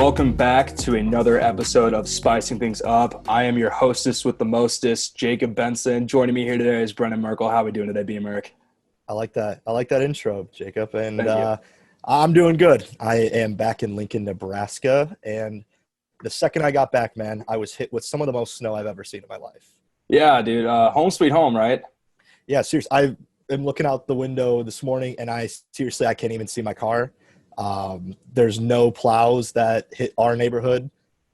Welcome back to another episode of Spicing Things Up. I am your hostess with the mostest, Jacob Benson. Joining me here today is Brendan Merkel. How are we doing today, B-Merk? I like that. I like that intro, Jacob. And Thank you. I'm doing good. I am back in Lincoln, Nebraska. And the second I got back, man, I was hit with some of the most snow I've ever seen in my life. Yeah, dude. Home sweet home, right? Yeah, seriously. I am looking out the window this morning, and I can't even see my car. There's no plows that hit our neighborhood,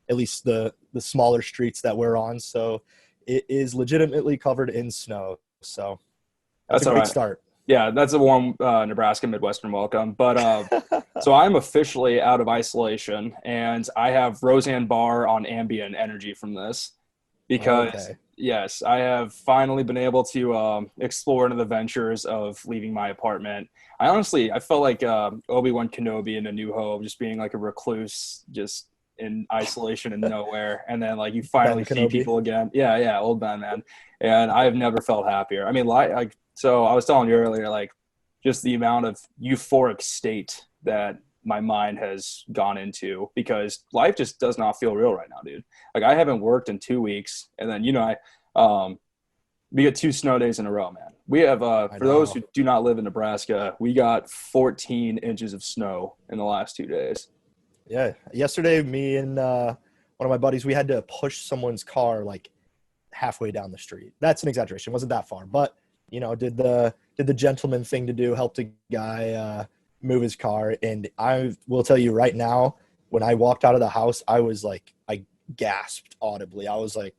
at least the smaller streets that we're on. So it is legitimately covered in snow. So that's a all great right. start. Yeah, that's a warm Nebraska Midwestern welcome. But so I'm officially out of isolation, and I have Roseanne Barr on Ambien energy from this because, yes, I have finally been able to explore into the ventures of leaving my apartment. I felt like Obi-Wan Kenobi in A New Hope, just being like a recluse, just in isolation and nowhere. And then like you finally see people again. Yeah, old Ben, man. And I have never felt happier. I mean, so I was telling you earlier, like just the amount of euphoric state that my mind has gone into because life just does not feel real right now, dude. Like I haven't worked in 2 weeks. And then, we get 2 snow days in a row, man. We have, for those who do not live in Nebraska, we got 14 inches of snow in the last 2 days. Yeah. Yesterday, me and one of my buddies, we had to push someone's car like halfway down the street. That's an exaggeration. It wasn't that far, but did the gentleman thing to do, helped a guy move his car. And I will tell you right now, when I walked out of the house, I gasped audibly. I was like,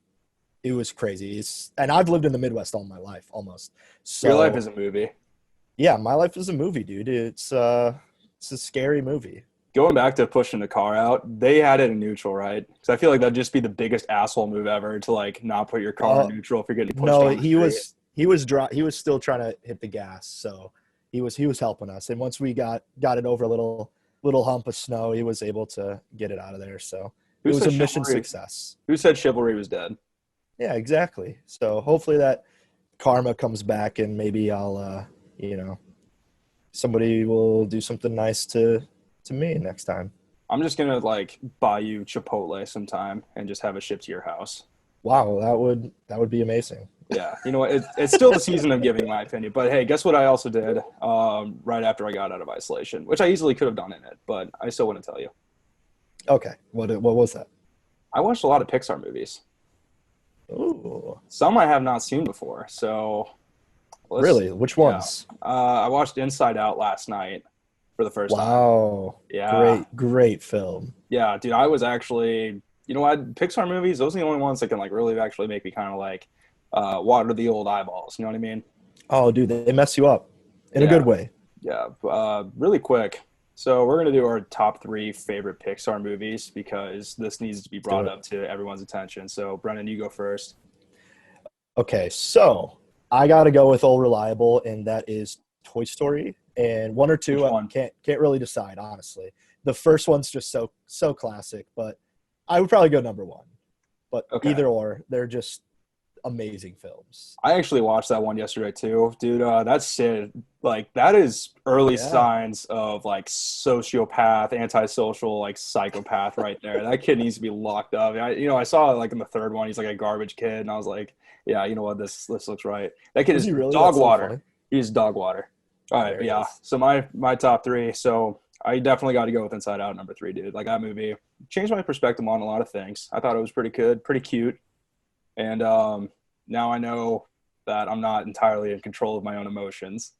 it was crazy. And I've lived in the Midwest all my life, almost. So, your life is a movie. Yeah, my life is a movie, dude. It's a scary movie. Going back to pushing the car out, they had it in neutral, right? Because I feel like that'd just be the biggest asshole move ever to like not put your car in neutral if you're getting pushed. No, he was still trying to hit the gas, so he was helping us. And once we got it over a little hump of snow, he was able to get it out of there. So it was a mission success. Who said chivalry was dead? Yeah, exactly. So hopefully that karma comes back, and maybe I'll somebody will do something nice to me next time. I'm just gonna like buy you Chipotle sometime and just have it shipped to your house. Wow, that would be amazing. Yeah, you know what? It's still the season of giving, my opinion. But hey, guess what? I also did right after I got out of isolation, which I easily could have done in it, but I still want to tell you. Okay, what was that? I watched a lot of Pixar movies. Ooh, some I have not seen before. So, really, which ones? Yeah. I watched Inside Out last night. For the first time. Wow. Yeah. Great film. Yeah, dude, I was actually, you know what, Pixar movies, those are the only ones that can like really actually make me kind of like water the old eyeballs, you know what I mean? Oh, dude, they mess you up in a good way. Yeah, really quick. So we're going to do our top 3 favorite Pixar movies because this needs to be brought up to everyone's attention. So, Brennan, you go first. Okay, so I got to go with Old Reliable, and that is Toy Story. And 1 or 2, I can't really decide, honestly. The first one's just so classic, but I would probably go number 1. But either or, they're just amazing films. I actually watched that one yesterday too, dude. That's Sid. Like that is early signs of like sociopath, antisocial, like psychopath right there. That kid needs to be locked up. I saw like in the third one, he's like a garbage kid, and I was like, yeah, you know what, this looks right. That kid is really dog water. So he's dog water. All right, yeah. So my top 3. So I definitely got to go with Inside Out, number 3, dude. Like that movie changed my perspective on a lot of things. I thought it was pretty good, pretty cute, and now I know that I'm not entirely in control of my own emotions,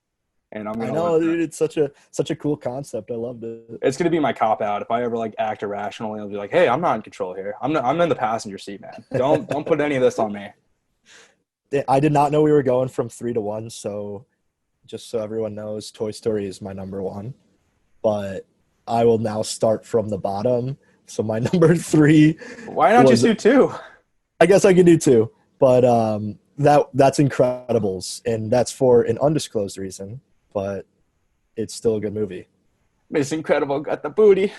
and I'm gonna. I know, dude. It's such a cool concept. I loved it. It's gonna be my cop out if I ever like act irrationally. I'll be like, hey, I'm not in control here. I'm in the passenger seat, man. Don't put any of this on me. I did not know we were going from 3 to 1, so. Just so everyone knows, Toy Story is my number 1. But I will now start from the bottom. So my number 3. Why not just do 2? I guess I can do 2. But that's Incredibles. And that's for an undisclosed reason. But it's still a good movie. Miss Incredible got the booty.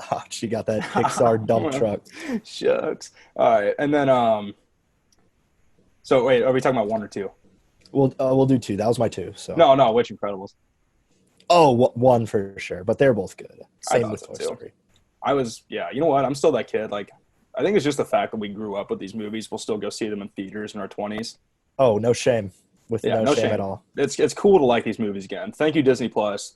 Oh, she got that Pixar dump truck. Shucks. All right. And then, so wait, are we talking about 1 or 2? We'll do 2. That was my 2. So no, which Incredibles? Oh, 1 for sure, but they're both good. Same with Toy Story. You know what? I'm still that kid. Like, I think it's just the fact that we grew up with these movies. We'll still go see them in theaters in our 20s. Oh, no shame. With Yeah, no no shame at shame. all. It's cool to like these movies again. Thank you, Disney Plus.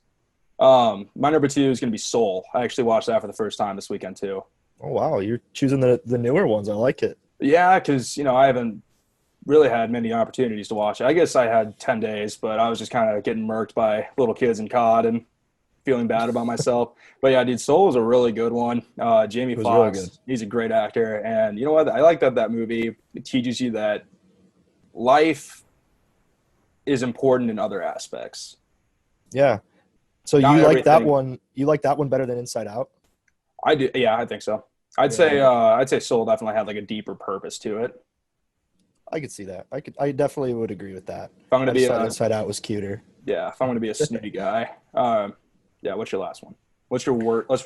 My number two is going to be Soul. I actually watched that for the first time this weekend too. Oh wow, you're choosing the newer ones. I like it. Yeah, because I haven't really had many opportunities to watch it. I guess I had 10 days, but I was just kind of getting murked by little kids in COD and feeling bad about myself. But yeah, dude, Soul is a really good one. Jamie It was really good. Foxx, he's a great actor, and you know what? I like that movie. It teaches you that life is important in other aspects. Yeah. So Not you like that everything. one? You like that one better than Inside Out? I do. Yeah, I think so. Yeah, I'd say Soul definitely had like a deeper purpose to it. I could see that. I definitely would agree with that. If I'm gonna I be just thought a Inside Out was cuter. Yeah, if I'm gonna be a snooty guy, yeah. What's your last one? What's your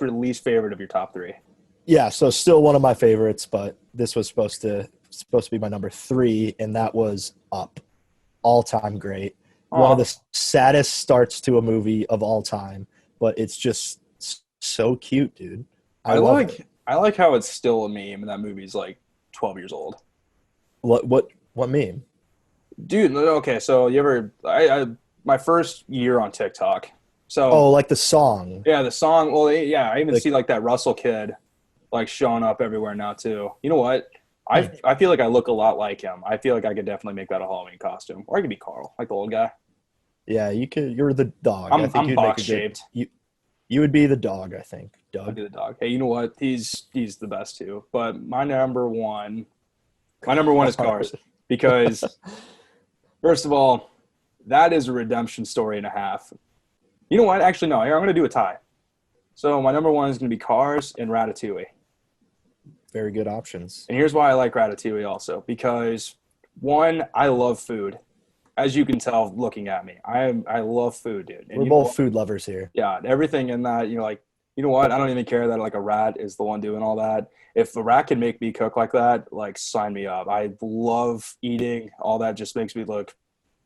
least favorite of your top three? Yeah, so still one of my favorites, but this was supposed to be my number 3, and that was Up. All time great. One of Oh, the saddest starts to a movie of all time, but it's just so cute, dude. I love it. I like how it's still a meme, and that movie's like 12 years old. What meme? Dude, okay, so you ever I my first year on TikTok. Oh, So like the song. yeah, the song. Well, yeah, I even Like see like that Russell kid like showing up everywhere now too. You know what? hmm. I feel like I look a lot like him. I feel like I could definitely make that a Halloween costume, or I could be Carl, like the old guy. Yeah, you could. You're the dog. I think I'm you'd make box a good. shaped. You would be the dog. I think. I'd Doug. be the dog. Hey, you know what? He's the best too. But my number one is Cars because first of all, that is a redemption story and a half. You know what? Actually, no. Here, I'm going to do a tie. So my number one is going to be Cars and Ratatouille. Very good options. And here's why I like Ratatouille also because one, I love food. As you can tell, looking at me, I love food, dude. And We're you know both what? food lovers here. Yeah, everything in that, like, you know what? I don't even care that like a rat is the one doing all that. If a rat can make me cook like that, like sign me up. I love eating. All that just makes me look.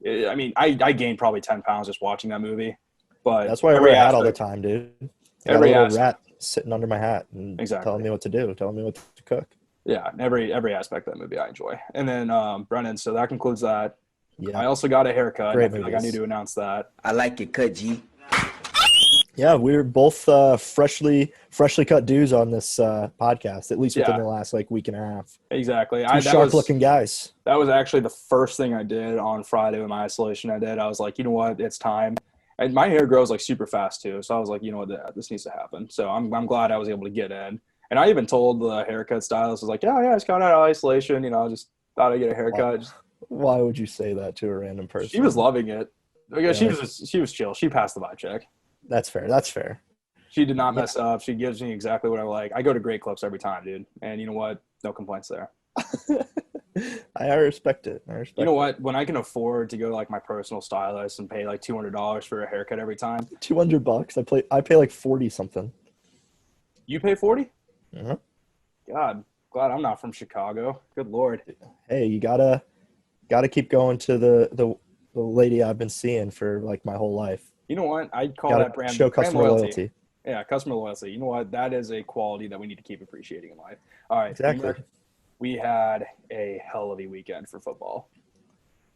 I mean, I gained probably 10 pounds just watching that movie, but That's why I wear a hat all the time, dude. I got a every little aspect, rat sitting under my hat and telling exactly. me what to do, telling me what to cook. Yeah, every aspect of that movie I enjoy. And then Brennan, so that concludes that. I Yep. also got a haircut, and I Great feel like I need movies. to announce that. I like your cut, G. Yeah, we're both freshly cut dudes on this podcast, at least within Yeah, the last like week and a half. exactly. Two sharp looking guys. That was actually the first thing I did on Friday with my isolation. I was like, you know what, it's time. And my hair grows like super fast too, so I was like, you know what, this needs to happen. So I'm glad I was able to get in. And I even told the haircut stylist, I was like, yeah, I just got out of isolation. I just thought I'd get a Why, haircut. why would you say that to a random She was person? loving it. Because Really? she was chill. She passed the vibe check. That's fair. That's fair. She did not Yeah. mess up. She gives me exactly what I like. I go to Great Clips every time, dude. And you know what? No complaints there. I respect it. I respect You know it. what? When I can afford to go to like my personal stylist and pay like $200 for a haircut every time, $200. I pay like 40 something. you pay 40? Mhm. God, glad I'm not from Chicago. Good Lord. Hey, you gotta keep going to the lady I've been seeing for like my whole life. You know what? I'd call Gotta that brand show customer loyalty. loyalty. Yeah, customer loyalty. You know what? That is a quality that we need to keep appreciating in life. All right, Exactly. we had a hell of a weekend for football.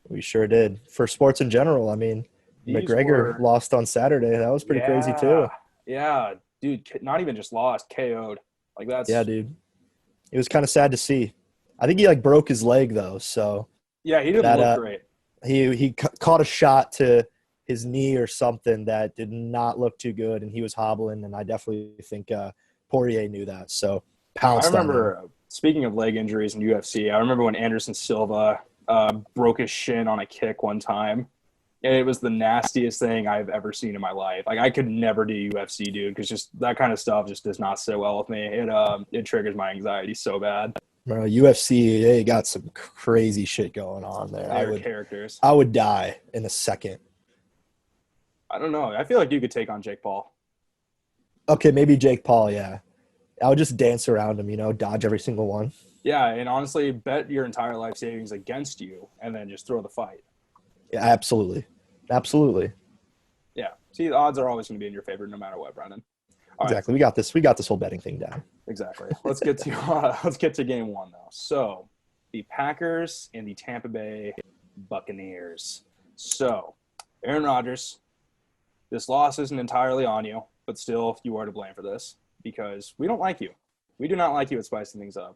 We sure did. For sports in general, I mean, These McGregor were, lost on Saturday. That was pretty crazy yeah, too. yeah, dude. Not even just lost, KO'd. Like Yeah, that's, dude. It was kind of sad to see. I think he like broke his leg though, so yeah. He didn't that look great. he caught a shot to his knee or something that did not look too good, and he was hobbling. And I definitely think Poirier knew that, so I pounced on him. remember, speaking of leg injuries in UFC, I remember when Anderson Silva broke his shin on a kick one time. And it was the nastiest thing I've ever seen in my life. Like I could never do UFC, dude, because just that kind of stuff just does not sit well with me. It triggers my anxiety so bad. Bro, UFC, they got some crazy shit going on there. They're characters. I would die in a second. I don't know. I feel like you could take on Jake Paul. Okay, maybe Jake Paul, yeah. I would just dance around him, dodge every single one. Yeah, and honestly, bet your entire life savings against you, and then just throw the fight. Yeah, absolutely. Absolutely. Yeah. See, the odds are always going to be in your favor, no matter what, Brendan. All right, Exactly. We got this. We got this whole betting thing down. exactly. Let's get to game one though. So the Packers and the Tampa Bay Buccaneers. So Aaron Rodgers, this loss isn't entirely on you, but still you are to blame for this because we don't like you. We do not like you at spicing things up.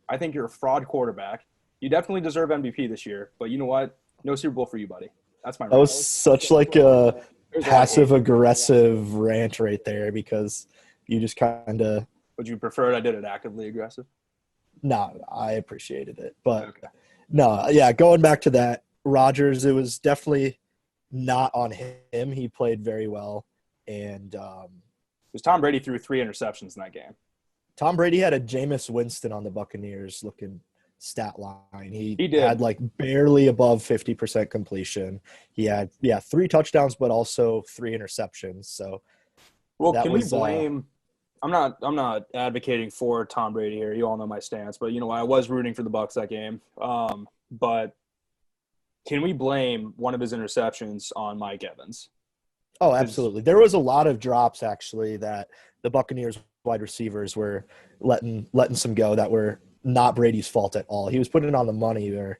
I think you're a fraud quarterback. You definitely deserve MVP this year, but you know what? No Super Bowl for you, buddy. That's my. That was such like a passive aggressive rant right there because you just kind of. Would you prefer I did it actively aggressive? No, I appreciated it, but okay. No, yeah. Going back to that, Rodgers, it was definitely not on him. He played very well, and because Tom Brady threw 3 interceptions in that game. Tom Brady had a Jameis Winston on the Buccaneers looking stat line. He did. Had like barely above 50% completion. He had 3 touchdowns, but also 3 interceptions. So, well, can we blame? I'm not advocating for Tom Brady here. You all know my stance, but you know I was rooting for the Bucs that game. But can we blame one of his interceptions on Mike Evans? Oh, absolutely. There was a lot of drops actually that the Buccaneers wide receivers were letting some go that were not Brady's fault at all. He was putting it on the money where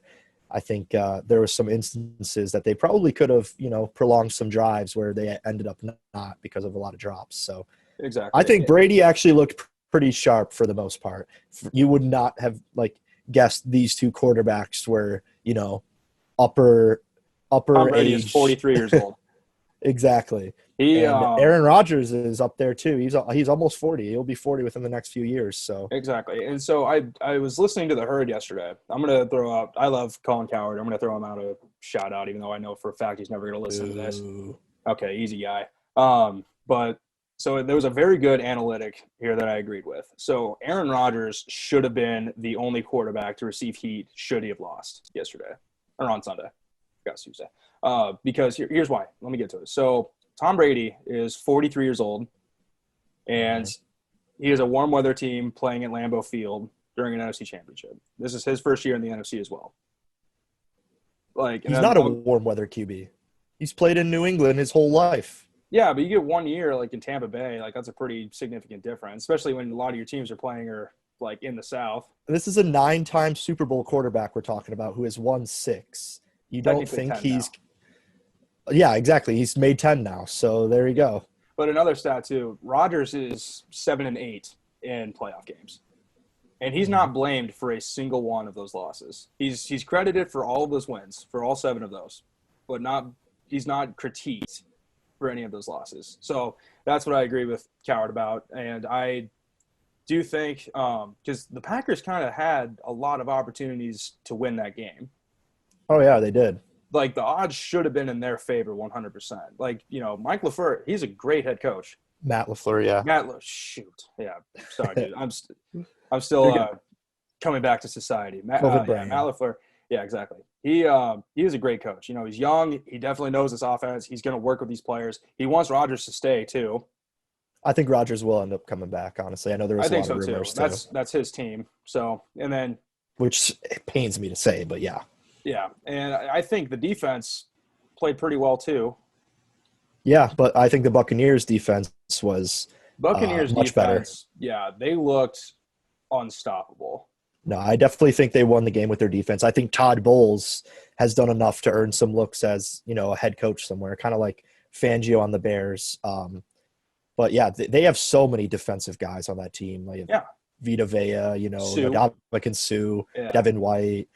I think there was some instances that they probably could have, prolonged some drives where they ended up not because of a lot of drops. So exactly. I think Brady actually looked pretty sharp for the most part. You would not have guessed these two quarterbacks were, upper Tom Brady age. Is 43 years old. Exactly. Aaron Rodgers is up there too. He's almost 40. He'll be 40 within the next few years. So exactly. And so I was listening to the Herd yesterday. I'm gonna throw out. I love Colin Cowherd. I'm gonna throw him out a shout out, even though I know for a fact he's never gonna listen to this. Okay, easy guy. But so there was a very good analytic here that I agreed with. So Aaron Rodgers should have been the only quarterback to receive heat should he have lost yesterday or on Sunday. I got Tuesday. Because here's why. Let me get to it. So Tom Brady is 43 years old, and he is a warm weather team playing at Lambeau Field during an NFC championship. This is his first year in the NFC as well. He's not a warm weather QB. He's played in New England his whole life. Yeah, but you get 1 year in Tampa Bay, that's a pretty significant difference, especially when a lot of your teams are playing in the South. This is a 9-time Super Bowl quarterback we're talking about who has won 6. You don't think he's – yeah, exactly. He's made 10 now, so there you go. But another stat too, Rodgers is 7-8 in playoff games, and he's not blamed for a single one of those losses. He's credited for all of those wins, for all 7 of those, but he's not critiqued for any of those losses. So that's what I agree with Coward about, and I do think because the Packers kind of had a lot of opportunities to win that game. Oh yeah, they did. The odds should have been in their favor 100%. Mike LaFleur, he's a great head coach. Matt LaFleur, yeah. Shoot. Yeah, sorry, dude. I'm still coming back to society. Matt LaFleur, yeah, exactly. He is a great coach. He's young. He definitely knows this offense. He's going to work with these players. He wants Rodgers to stay, too. I think Rodgers will end up coming back, honestly. I know there was a lot of rumors, too. That's his team. So, and then – which it pains me to say, but yeah. Yeah, and I think the defense played pretty well too. Yeah, but I think the Buccaneers' defense was much better. Yeah, they looked unstoppable. No, I definitely think they won the game with their defense. I think Todd Bowles has done enough to earn some looks as a head coach somewhere, kind of like Fangio on the Bears. But yeah, they have so many defensive guys on that team. Vita Vea, Ndamukong Suh, Devin White.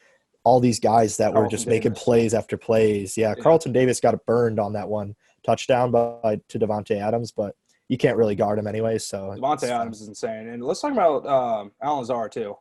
All these guys that were just making plays after plays. Yeah, Carlton Davis got burned on that one touchdown to Davante Adams, but you can't really guard him anyway. So Davante Adams is insane. And let's talk about Alan Lazar too.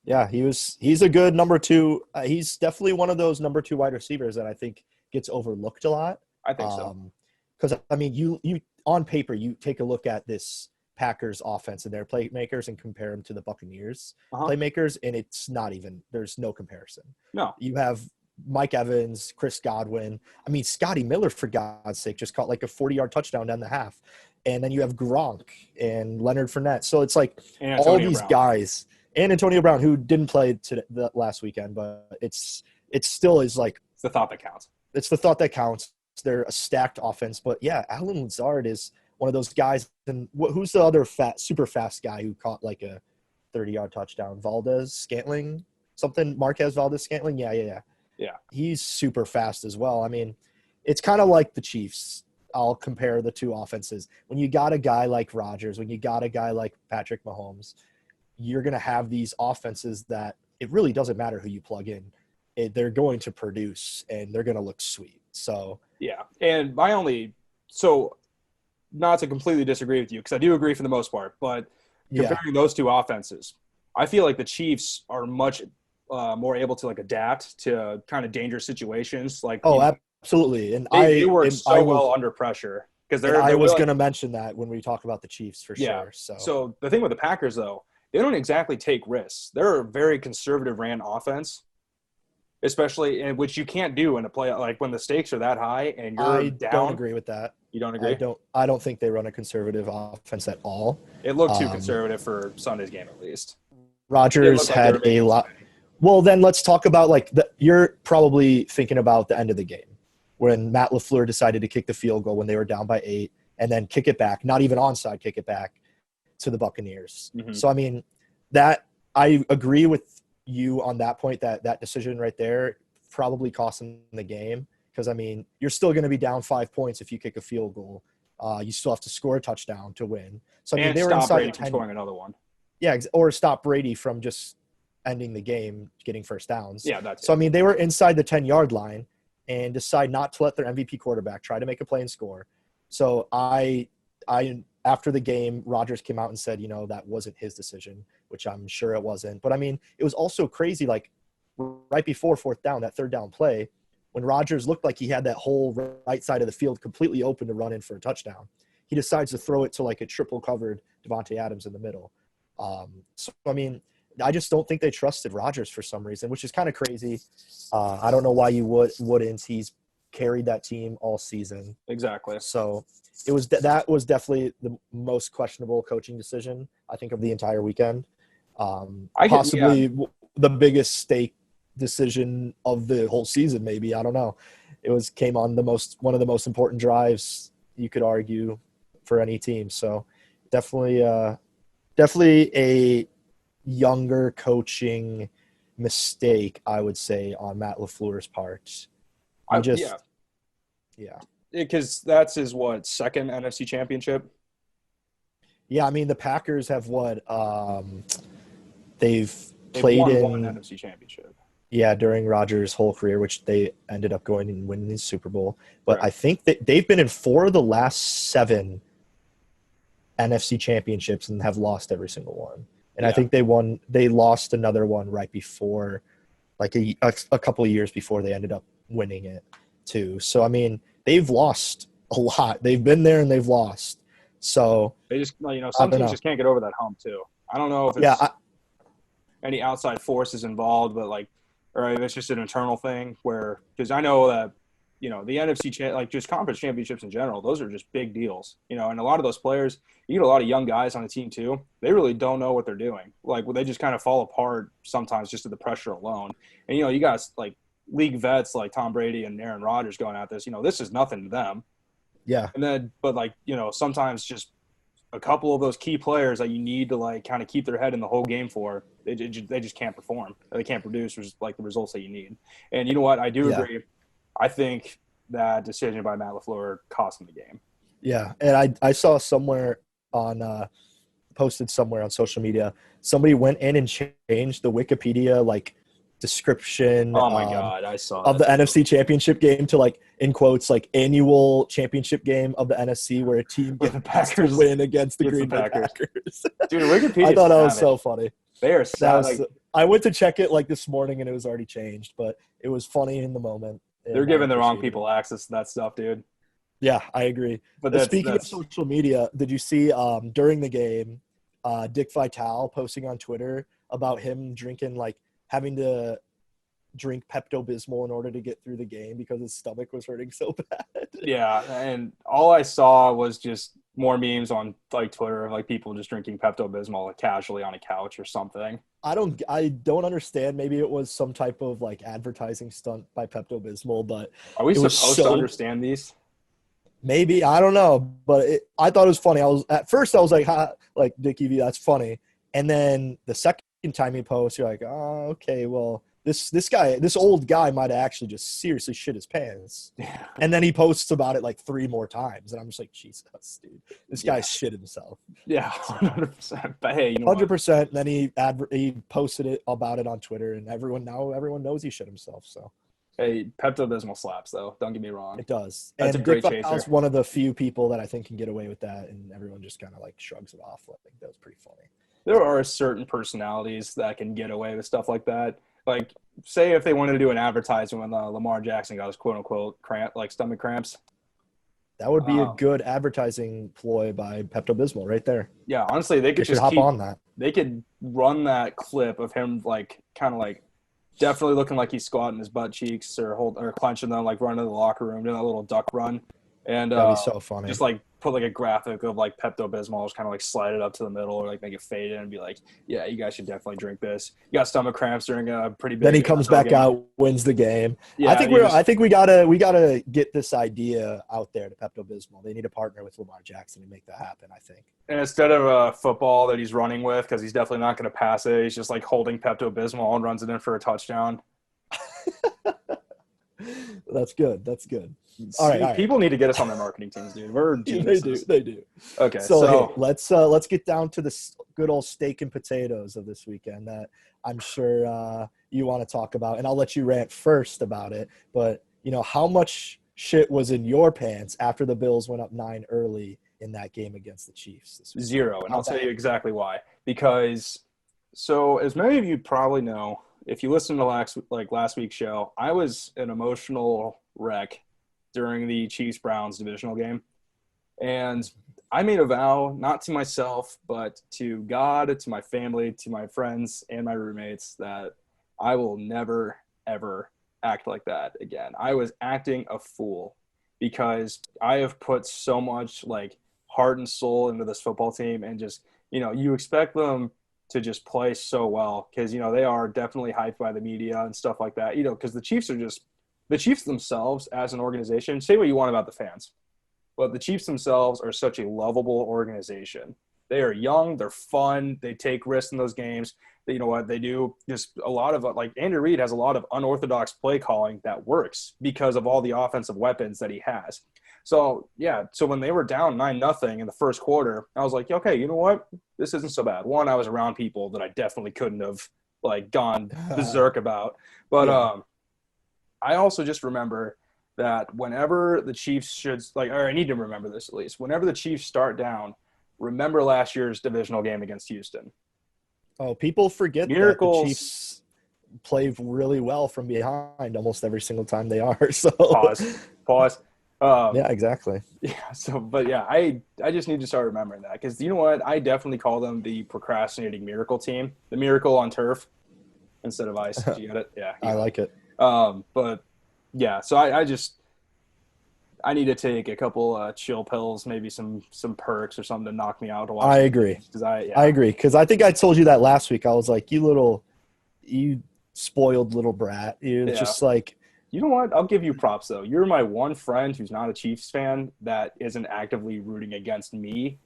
Yeah, he's a good number 2. He's definitely one of those number 2 wide receivers that I think gets overlooked a lot. I think so. Because you on paper, you take a look at this Packers offense and their playmakers and compare them to the Buccaneers playmakers, and it's not even – there's no comparison. No. You have Mike Evans, Chris Godwin. I mean, Scotty Miller, for God's sake, just caught a 40-yard touchdown down the half. And then you have Gronk and Leonard Fournette. So it's all these guys – and Antonio Brown, who didn't play the last weekend, but it still is it's the thought that counts. It's the thought that counts. They're a stacked offense. But, yeah, Alan Lazard is one of those guys. And who's the other super fast guy who caught like a 30-yard touchdown? Marquez Valdez Scantling. Yeah. He's super fast as well. I mean, it's kind of like the Chiefs. I'll compare the two offenses. When you got a guy like Rodgers, when you got a guy like Patrick Mahomes, you're going to have these offenses that it really doesn't matter who you plug in. They're going to produce, and they're going to look sweet. So yeah, and not to completely disagree with you, because I do agree for the most part, but comparing those two offenses, I feel like the Chiefs are much more able to like adapt to kind of dangerous situations. Like, absolutely, and they work so well under pressure, because I was going to mention that when we talk about the Chiefs for sure. So the thing with the Packers, though, they don't exactly take risks. They're a very conservative ran offense, especially in which you can't do in a play like when the stakes are that high and you're down. I don't agree with that. You don't agree? I don't think they run a conservative offense at all. It looked too conservative for Sunday's game, at least. Rodgers had a lot. Well, then let's talk about you're probably thinking about the end of the game when Matt LaFleur decided to kick the field goal when they were down by 8 and then kick it back, not even onside, kick it back to the Buccaneers. Mm-hmm. So, I mean, I agree with you on that point, that decision right there probably cost them the game, because, I mean, you're still going to be down 5 points if you kick a field goal. You still have to score a touchdown to win. So, I mean, they were inside Brady from scoring another one. Yeah, or stop Brady from just ending the game, getting first downs. Yeah, that's so. I mean, they were inside the 10-yard line and decide not to let their MVP quarterback try to make a play and score. So I after the game, Rodgers came out and said, that wasn't his decision, which I'm sure it wasn't. But I mean, it was also crazy. Like right before fourth down, that third down play, when Rodgers looked like he had that whole right side of the field completely open to run in for a touchdown, he decides to throw it to like a triple covered Devontae Adams in the middle. So I mean, I just don't think they trusted Rodgers for some reason, which is kind of crazy. I don't know why you wouldn't. He's carried that team all season. Exactly. So that was definitely the most questionable coaching decision, I think, of the entire weekend. Possibly the biggest stake decision of the whole season, maybe. I don't know. It came on one of the most important drives, you could argue, for any team. So definitely a younger coaching mistake, I would say, on Matt LaFleur's part. Because that's his second NFC championship. Yeah, I mean the Packers have they've played won in one NFC championship. Yeah, during Rodgers' whole career, which they ended up going and winning the Super Bowl. But I think that they've been in 4 of the last 7 NFC championships and have lost every single one. And I think they lost another one right before, like a couple of years before they ended up winning it too. So, I mean, they've lost a lot. They've been there and they've lost. So they just, some teams just can't get over that hump too. I don't know if it's any outside forces involved, but or if it's just an internal thing because I know that, the NFC, just conference championships in general, those are just big deals, and a lot of those players, you get a lot of young guys on the team too. They really don't know what they're doing. They just kind of fall apart sometimes just to the pressure alone. And, you guys league vets like Tom Brady and Aaron Rodgers going at this, this is nothing to them. Yeah. And then, but sometimes just a couple of those key players that you need to kind of keep their head in the whole game for, they just can't perform. They can't produce the results that you need. And you know what? I do agree. I think that decision by Matt LaFleur cost him the game. Yeah, and I saw somewhere posted somewhere on social media, somebody went in and changed the Wikipedia description. Oh my God, I saw of the NFC Championship game to in quotes annual championship game of the NFC where a team gets the Packers to win against the Green Bay Packers. Dude, Wikipedia. I thought that was so funny. They are I went to check it this morning and it was already changed, but it was funny in the moment. They're giving the wrong people access to that stuff, dude. Yeah, I agree. But speaking of social media, did you see during the game, Dick Vitale posting on Twitter about him drinking, having to drink Pepto-Bismol in order to get through the game because his stomach was hurting so bad? Yeah, and all I saw was just more memes on Twitter of people just drinking Pepto-Bismol casually on a couch or something. I don't understand. Maybe it was some type of advertising stunt by Pepto-Bismol, but are we supposed to understand these? Maybe, I don't know, but I thought it was funny. At first I was like, ha, like Dickie V, that's funny. And then the second time you post, you're like, oh, okay, well, this old guy might have actually just seriously shit his pants. Yeah. And then he posts about it like 3 more times, and I'm just like, Jesus, dude, this guy shit himself. Yeah, 100%. But hey, you know 100%. Then he posted it about it on Twitter, and everyone knows he shit himself. So hey, Pepto-Bismol slaps though. Don't get me wrong. it does. That's And a great Dick chaser. Vitale's one of the few people that I think can get away with that, and everyone just kind of like shrugs it off. I think that was pretty funny. There are certain personalities that can get away with stuff like that. Like, say if they wanted to do an advertisement when Lamar Jackson got his quote unquote stomach cramps. That would be a good advertising ploy by Pepto-Bismol right there. Yeah, honestly, they could just hop on that. They could run that clip of him like kind of like definitely looking like he's squatting his butt cheeks or clenching them, like running to the locker room, doing that little duck run, and that'd be so funny. Just like put like a graphic of like Pepto-Bismol, just kind of like slide it up to the middle or like make it fade in and be like, yeah, you guys should definitely drink this. You got stomach cramps during a pretty big. Then he comes back out, wins the game. Yeah, I think we gotta get this idea out there to Pepto-Bismol. They need to partner with Lamar Jackson to make that happen, I think. And instead of a football that he's running with, because he's definitely not going to pass it, he's just like holding Pepto-Bismol and runs it in for a touchdown. That's good. That's good. All right. People need to get us on their marketing teams, dude. We're geniuses. They do. Okay, so let's get down to the good old steak and potatoes of this weekend that I'm sure you want to talk about, and I'll let you rant first about it. But you know, how much shit was in your pants after the Bills went up 9 early in that game against the Chiefs this week? 0, and I'll tell you exactly why. Because, so as many of you probably know, if you listened to last week's show, I was an emotional wreck during the Chiefs-Browns divisional game. And I made a vow, not to myself, but to God, to my family, to my friends, and my roommates, that I will never, ever act like that again. I was acting a fool because I have put so much like heart and soul into this football team, and just, you know, you expect them to just play so well because, you know, they are definitely hyped by the media and stuff like that, you know, because the Chiefs themselves as an organization, say what you want about the fans, but the Chiefs themselves are such a lovable organization. They are young, they're fun, they take risks in those games. You know what they do? Just a lot of, like, Andy Reid has a lot of unorthodox play calling that works because of all the offensive weapons that he has. So, yeah, so when they were down 9-0 in the first quarter, I was like, okay, you know what? This isn't so bad. One, I was around people that I definitely couldn't have, like, gone berserk about. But I also just remember that whenever the Chiefs should, like, or I need to remember this at least, whenever the Chiefs start down, remember last year's divisional game against Houston. Oh, people forget that the Chiefs play really well from behind almost every single time they are. So pause. Yeah, exactly. Yeah. So, but yeah, I just need to start remembering that, because you know what? I definitely call them the procrastinating miracle team, the miracle on turf instead of ice. Did you get it? Yeah. I like it. But yeah, so I need to take a couple chill pills, maybe some perks or something to knock me out to watch. I agree. I agree, because I think I told you that last week. I was like, you spoiled little brat. You're just like. You know what? I'll give you props, though. You're my one friend who's not a Chiefs fan that isn't actively rooting against me.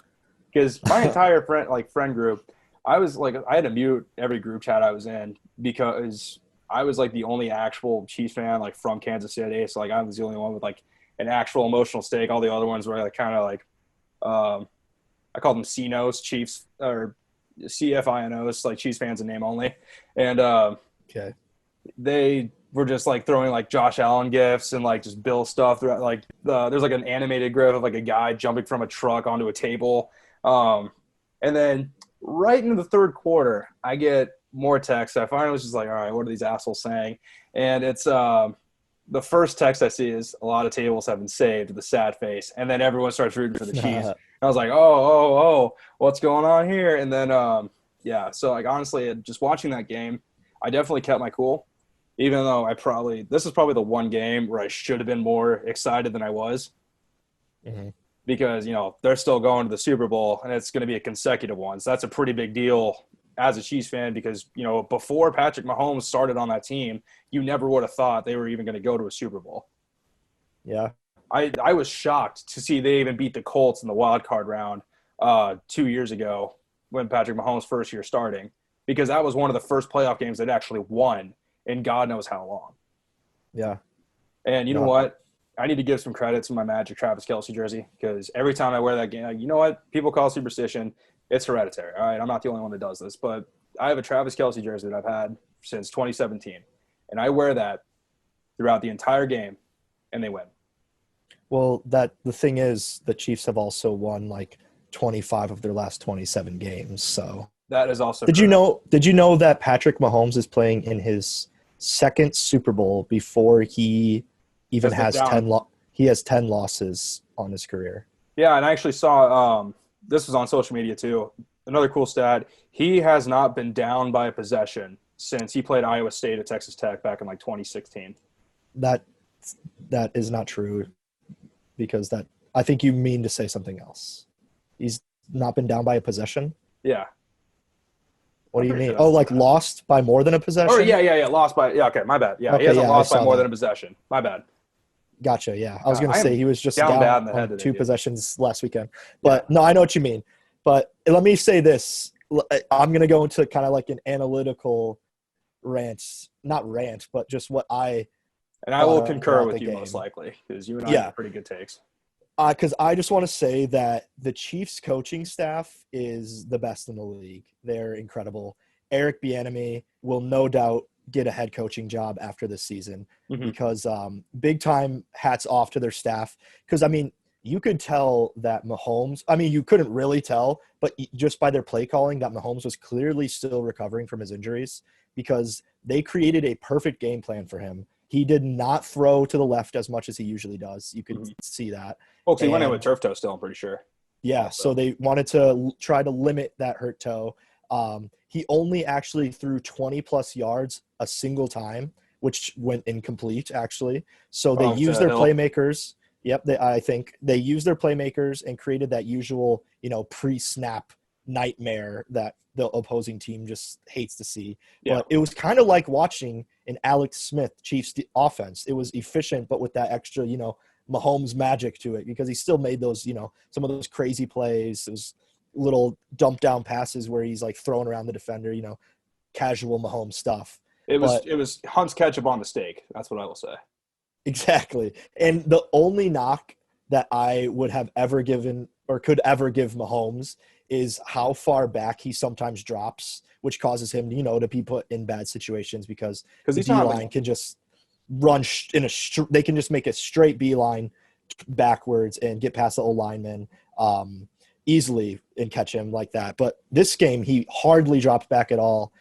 Because my entire friend group, I had to mute every group chat I was in because I was like the only actual Chiefs fan like from Kansas City. So like I was the only one with like an actual emotional stake. All the other ones were like kind of like I call them CNOs, Chiefs, or CFINOs, like Chiefs fans in name only. And okay, they were just like throwing like Josh Allen gifs and like just Bill stuff throughout. Like there's like an animated gif of like a guy jumping from a truck onto a table. And then right into the third quarter, I get more texts. I finally was just like, all right, what are these assholes saying? And it's the first text I see is a lot of tables have been saved with a sad face. And then everyone starts rooting for the Chiefs. I was like, oh, what's going on here? And then, so like honestly, just watching that game, I definitely kept my cool. Even though this is probably the one game where I should have been more excited than I was. Mm-hmm. Because, you know, they're still going to the Super Bowl and it's going to be a consecutive one. So that's a pretty big deal as a Chiefs fan because, you know, before Patrick Mahomes started on that team, you never would have thought they were even going to go to a Super Bowl. Yeah. I was shocked to see they even beat the Colts in the wild card round 2 years ago when Patrick Mahomes' first year starting, because that was one of the first playoff games they'd actually won in God knows how long. Yeah. And you know No. what? I need to give some credit to my Magic Travis Kelce jersey, because every time I wear that game, you know what? People call it superstition. It's hereditary. All right, I'm not the only one that does this, but I have a Travis Kelce jersey that I've had since 2017, and I wear that throughout the entire game, and they win. Well, the thing is, the Chiefs have also won like 25 of their last 27 games. So That is also did correct. you know? Did you know that Patrick Mahomes is playing in his second Super Bowl before he even Has been has down. he has 10 losses on his career. Yeah, and I actually saw this was on social media too. Another cool stat: he has not been down by a possession since he played Iowa State at Texas Tech back in like 2016. That that is not true because that I think you mean to say something else. He's not been down by a possession. Yeah, What I'm do you pretty mean? sure Oh, that's a like stat. lost by more than a Or possession? yeah, lost by okay, my bad. Yeah, he Okay, hasn't yeah, I lost by saw more than that. a possession. My bad. Gotcha. Yeah, I was gonna I say am he was just down bad in the head down today, two dude. possessions last weekend, Yeah. but no, I know what you mean. But let me say this: I'm gonna go into kind of like an analytical rant, not rant, but just what I And I thought will of concur throughout the with you most game. likely, because you and I Yeah, got pretty good takes. because I just want to say that the Chiefs coaching staff is the best in the league. They're incredible. Eric Bieniemy will no doubt get a head coaching job after this season Hmm. because big time hats off to their staff. Because I mean, you could tell that Mahomes. I mean, you couldn't really tell, but just by their play calling, that Mahomes was clearly still recovering from his injuries because they created a perfect game plan for him. He did not throw to the left as much as he usually does. You could Hmm. see that. Well, 'cause he went in with And turf toe still, I'm pretty sure. yeah, so Also, they wanted to try to limit that hurt toe. He only actually threw 20 plus yards a single time, which went incomplete actually. So they used to their Hill. playmakers. Yep, I think they used their playmakers and created that usual, pre-snap nightmare that the opposing team just hates to see. Yeah. But it was kind of like watching an Alex Smith Chiefs offense. It was efficient, but with that extra, Mahomes magic to it because he still made those, some of those crazy plays, those little dump down passes where he's like throwing around the defender, casual Mahomes stuff. It was But it was Hunt's ketchup on the steak. That's what I will say. exactly. And the only knock that I would have ever given or could ever give Mahomes is how far back he sometimes drops, which causes him, to be put in bad situations because Because the he's D not like line can just run they can just make a straight beeline backwards and get past the old lineman easily and catch him like that. But this game, he hardly dropped back at all,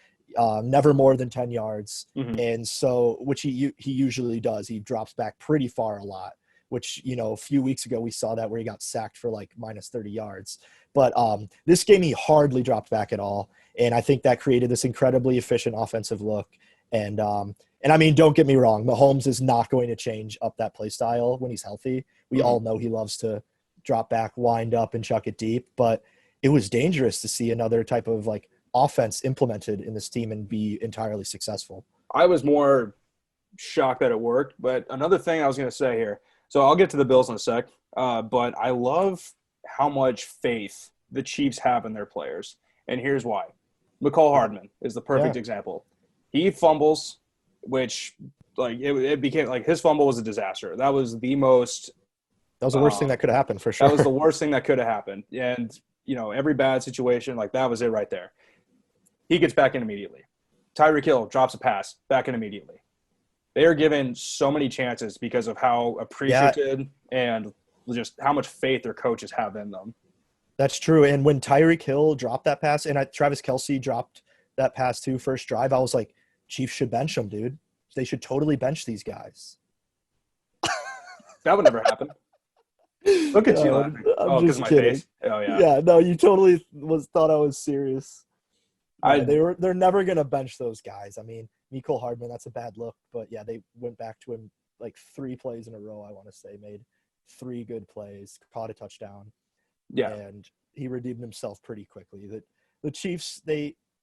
never more than 10 yards. mhm. And so, which he usually does, he drops back pretty far a lot. Which a few weeks ago we saw that where he got sacked for like minus 30 yards. But this game he hardly dropped back at all, and I think that created this incredibly efficient offensive look. And I mean, don't get me wrong, Mahomes is not going to change up that play style when he's healthy. We Mhm. all know he loves to drop back, wind up, and chuck it deep. But it was dangerous to see another type of like offense implemented in this team and be entirely successful. I was more shocked that it worked. But another thing I was going to say here, so I'll get to the Bills in a sec, but I love how much faith the Chiefs have in their players. And here's why. McCall Hardman is the Yeah, perfect example. He fumbles, which like it became like his fumble was a disaster. That was the most that was the worst thing um, that could have happened for that sure. was the worst thing that could have happened. And every bad situation, like that was it right there. He gets back in immediately. Tyreek Hill drops a pass, back in immediately. They are given so many chances because of how Yeah, appreciative and just how much faith their coaches have in them. that's true. And when Tyreek Hill dropped that pass, and Travis Kelce dropped that pass too, first drive, I was like, Chiefs should bench them, dude. They should totally bench these guys. That would never happen. Look at you No, laughing. I'm Oh, because of just my kidding. face. Oh yeah. Yeah, no, you totally thought I was serious. No, I they're never gonna bench those guys. I mean, Mecole Hardman, that's a bad look, but yeah, they went back to him like 3 plays in a row. I want to say made 3 good plays, caught a touchdown, yeah. and he redeemed himself pretty quickly. The Chiefs,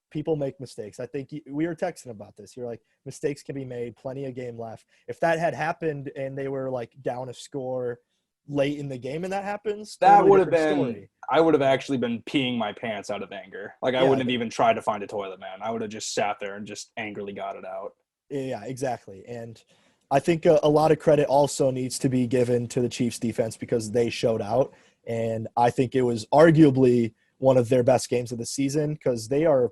people make mistakes. I think we were texting about this. You're like, mistakes can be made. Plenty of game left. If that had happened and they were like down a score, late in the game and that happens, That totally would have different been story. I would have actually been peeing my pants out of anger. Like I Yeah, wouldn't have even tried to find a toilet, man. I would have just sat there and just angrily got it out. yeah, exactly. And I think a lot of credit also needs to be given to the Chiefs defense because they showed out. And I think it was arguably one of their best games of the season because they are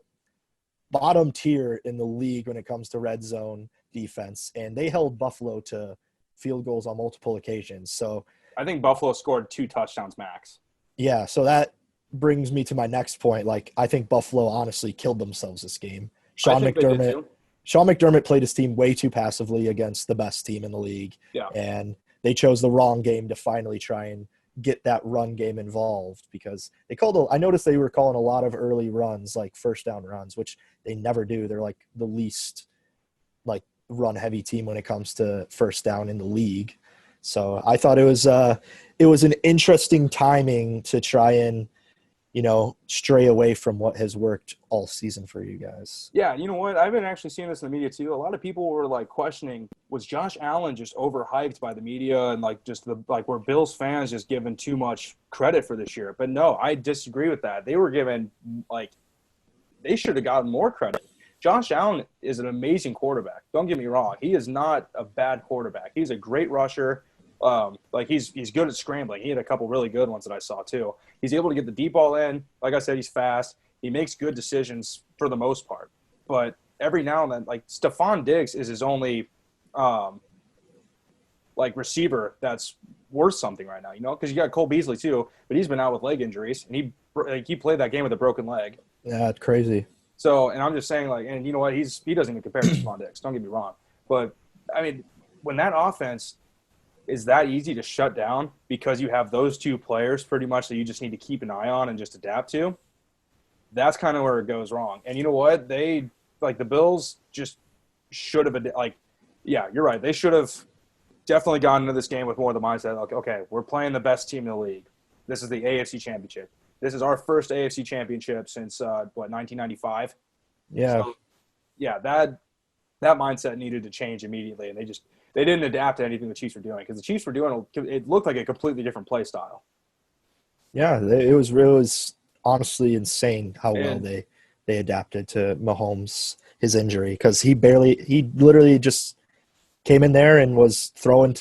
bottom tier in the league when it comes to red zone defense. And they held Buffalo to field goals on multiple occasions. So I think Buffalo scored 2 touchdowns max. yeah, so that brings me to my next point. Like, I think Buffalo honestly killed themselves this game. I Sean think they did McDermott too. Sean McDermott played his team way too passively against the best team in the league. Yeah. And they chose the wrong game to finally try and get that run game involved because I noticed they were calling a lot of early runs, like first down runs, which they never do. They're like the least like run heavy team when it comes to first down in the league. So I thought it was an interesting timing to try and, stray away from what has worked all season for you guys. Yeah, you know what? I've been actually seeing this in the media too. A lot of people were like questioning, was Josh Allen just overhyped by the media and like just were Bills fans just given too much credit for this year? But no, I disagree with that. They were given they should have gotten more credit. Josh Allen is an amazing quarterback. Don't get me wrong. He is not a bad quarterback. He's a great rusher. He's good at scrambling. He had a couple really good ones that I saw too. He's able to get the deep ball in. Like I said, he's fast. He makes good decisions for the most part. But every now and then, like Stephon Diggs is his only receiver that's worth something right now, because you got Cole Beasley too, but he's been out with leg injuries and he played that game with a broken leg. Yeah, it's crazy. So, and I'm just saying, and you know what, he doesn't even compare to Stephon Diggs. Don't get me wrong, but I mean, when that offense is that easy to shut down because you have those two players pretty much that you just need to keep an eye on and just adapt to, that's kind of where it goes wrong. And you know what? The Bills just should have, yeah, you're right. They should have definitely gotten into this game with more of the mindset, like, okay, we're playing the best team in the league. This is the AFC Championship. This is our first AFC Championship since, 1995? Yeah. So, yeah, that mindset needed to change immediately, and they didn't adapt to anything the Chiefs were doing because the Chiefs were doing it looked like a completely different play style. Yeah, it was honestly insane how well they adapted to Mahomes, his injury, because he literally just came in there and was throwing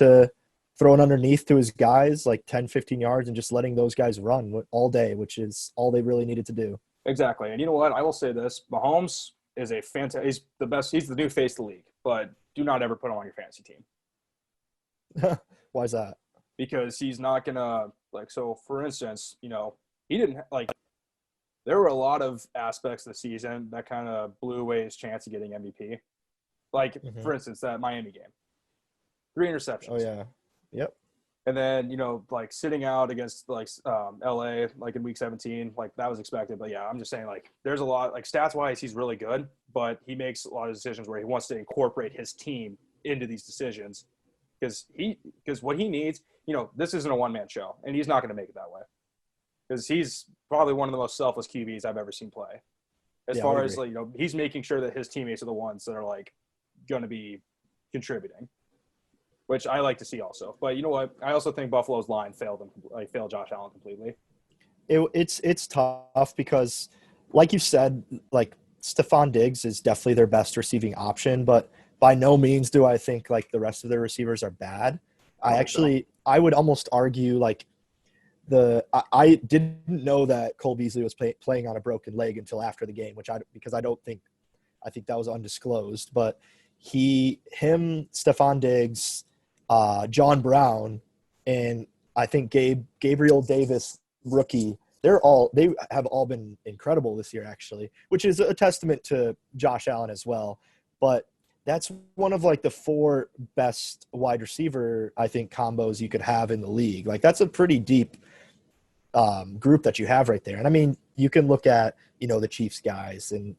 underneath to his guys like 10, 15 yards and just letting those guys run all day, which is all they really needed to do. Exactly. And you know what? I will say this. Mahomes is he's the best. He's the new face of the league, but do not ever put him on your fantasy team. Why is that? Because he's not going to so for instance, he didn't there were a lot of aspects of the season that kind of blew away his chance of getting MVP. For instance, that Miami game, 3 interceptions. Oh yeah. Yep. And then, sitting out against, LA, in week 17, that was expected. But, yeah, I'm just saying, there's a lot, stats-wise, he's really good. But he makes a lot of decisions where he wants to incorporate his team into these decisions. Because what he needs, this isn't a one-man show. And he's not going to make it that way. Because he's probably one of the most selfless QBs I've ever seen play. As far as, he's making sure that his teammates are the ones that are, going to be contributing, which I like to see also. But you know what? I also think Buffalo's line failed Josh Allen completely. It's tough because, like you said, Stephon Diggs is definitely their best receiving option, but by no means do I think the rest of their receivers are bad. I would almost argue I didn't know that Cole Beasley was playing on a broken leg until after the game, because I think that was undisclosed, but Stephon Diggs, John Brown, and I think Gabriel Davis, rookie, they have all been incredible this year, actually, which is a testament to Josh Allen as well. But that's one of the 4 best wide receiver, I think, combos you could have in the league. That's a pretty deep group that you have right there. And I mean, you can look at, the Chiefs guys and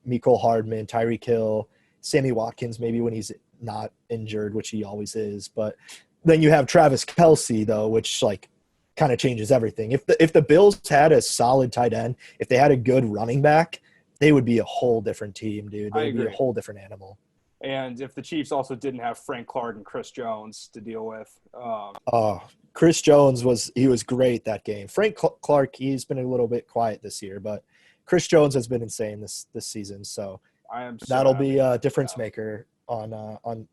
Mecole Hardman, Tyreek Hill, Sammy Watkins, maybe when he's not injured, which he always is. But then you have Travis Kelce, though, which kind of changes everything. If the Bills had a solid tight end, if they had a good running back, they would be a whole different team, dude. They would be a whole different animal. And if the Chiefs also didn't have Frank Clark and Chris Jones to deal with, Chris Jones was great that game. Frank Clark, he's been a little bit quiet this year, but Chris Jones has been insane this season. So I am that'll be a difference maker on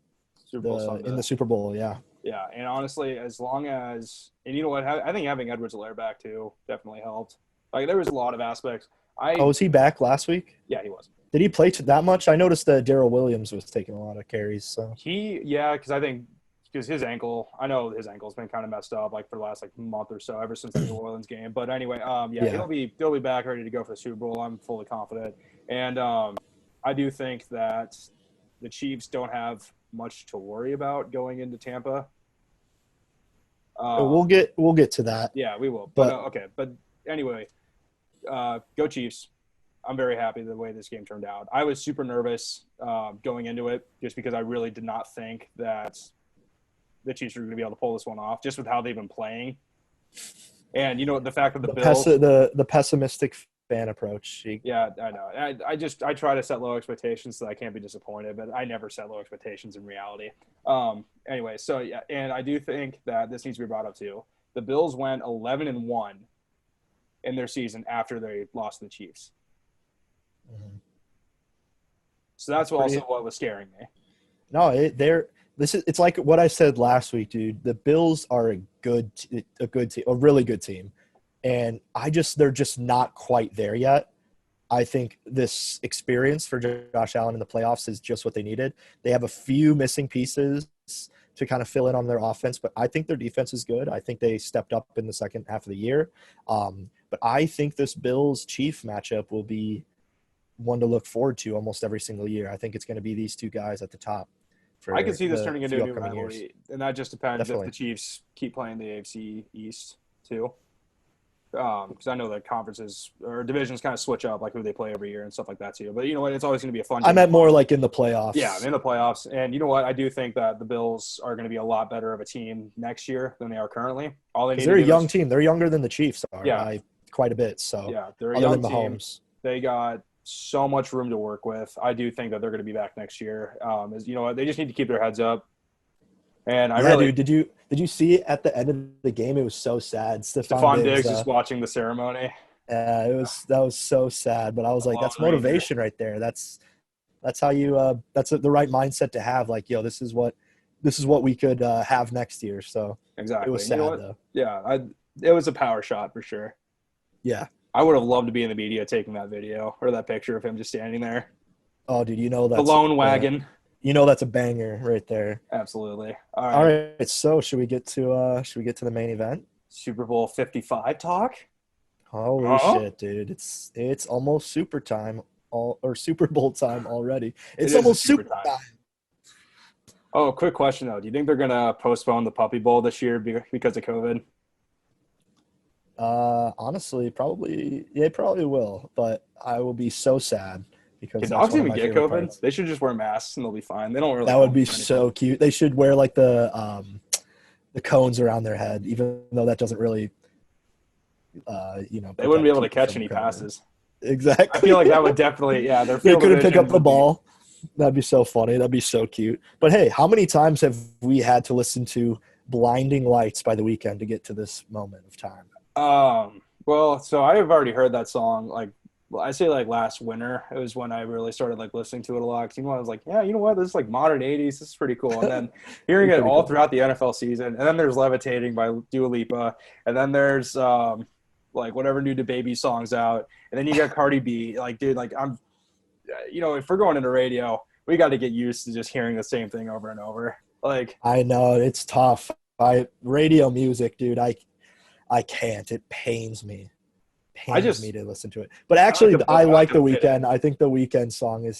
Super Bowl Sunday. in the Super Bowl. Yeah. Yeah, and honestly, as long as – and you know what? I think having Edwards-Helaire back too definitely helped. Like, there was a lot of aspects. Was he back last week? Yeah, he was. Did he play that much? I noticed that Darrell Williams was taking a lot of carries. So because I think because his ankle – I know his ankle's been kind of messed up like for the last like month or so ever since the New Orleans game. But anyway, he'll be back ready to go for the Super Bowl. I'm fully confident. And I do think that the Chiefs don't have – much to worry about going into Tampa. We'll get to that. Yeah, we will. But okay. But anyway, go Chiefs. I'm very happy the way this game turned out. I was super nervous going into it just because I really did not think that the Chiefs were going to be able to pull this one off just with how they've been playing. And, you know, the fact that the Bills – the pessimistic fan approach. Yeah, I know. I try to set low expectations so I can't be disappointed, but I never set low expectations in reality. Anyway, so yeah, and I do think that this needs to be brought up too. The Bills went 11-1 in their season after they lost to the Chiefs. Mm-hmm. So that's also what was scaring me. No, it's like what I said last week, dude. The Bills are a good team, a really good team. And they're just not quite there yet. I think this experience for Josh Allen in the playoffs is just what they needed. They have a few missing pieces to kind of fill in on their offense, but I think their defense is good. I think they stepped up in the second half of the year. But I think this Bills-Chief matchup will be one to look forward to almost every single year. I think it's going to be these two guys at the top. I can see this turning into a new rivalry, and that just depends if the Chiefs keep playing the AFC East too. Because I know that conferences or divisions kind of switch up, like who they play every year and stuff like that too. But you know what? It's always going to be a fun game. I meant more like in the playoffs. Yeah, in the playoffs. And you know what? I do think that the Bills are going to be a lot better of a team next year than they are currently. They're a young team. They're younger than the Chiefs are by quite a bit. So yeah, they're a young team. They got so much room to work with. I do think that they're going to be back next year. You know what? They just need to keep their heads up. And dude, did you see it at the end of the game? It was so sad. Stephon Diggs just watching the ceremony. Yeah, that was so sad. But I was like, that's motivation right there. That's how you that's the right mindset to have. Like, yo, this is what we could have next year. So exactly, it was sad though. Yeah, it was a power shot for sure. Yeah, I would have loved to be in the media taking that video or that picture of him just standing there. Oh, dude, you know that's the lone wagon. You know that's a banger right there. Absolutely. All right. So should we get to the main event? Super Bowl 55 talk? Holy shit, dude! It's almost Super Bowl time already. It's almost Super time. Oh, quick question though: do you think they're gonna postpone the Puppy Bowl this year because of COVID? Honestly, probably. They probably will, but I will be so sad. Because can dogs even get COVID? Parts. They should just wear masks and they'll be fine. They don't really. That would be so cute. They should wear like the cones around their head, even though that doesn't really, They wouldn't be able to catch any passes. Exactly. I feel like that would definitely, They couldn't pick up the ball. That'd be so funny. That'd be so cute. But hey, how many times have we had to listen to "Blinding Lights" by The Weeknd to get to this moment of time? Well, so I have already heard that song I say last winter. It was when I really started listening to it a lot. Because I was like, yeah, you know what? This is modern 80s. This is pretty cool. And then hearing it all throughout the NFL season. And then there's Levitating by Dua Lipa. And then there's whatever new DaBaby song's out. And then you got Cardi B. I'm, if we're going into radio, we got to get used to just hearing the same thing over and over. I know it's tough. Radio music, dude. I can't. It pains me. Me to listen to it. But actually, I like The Weeknd. I think The Weeknd song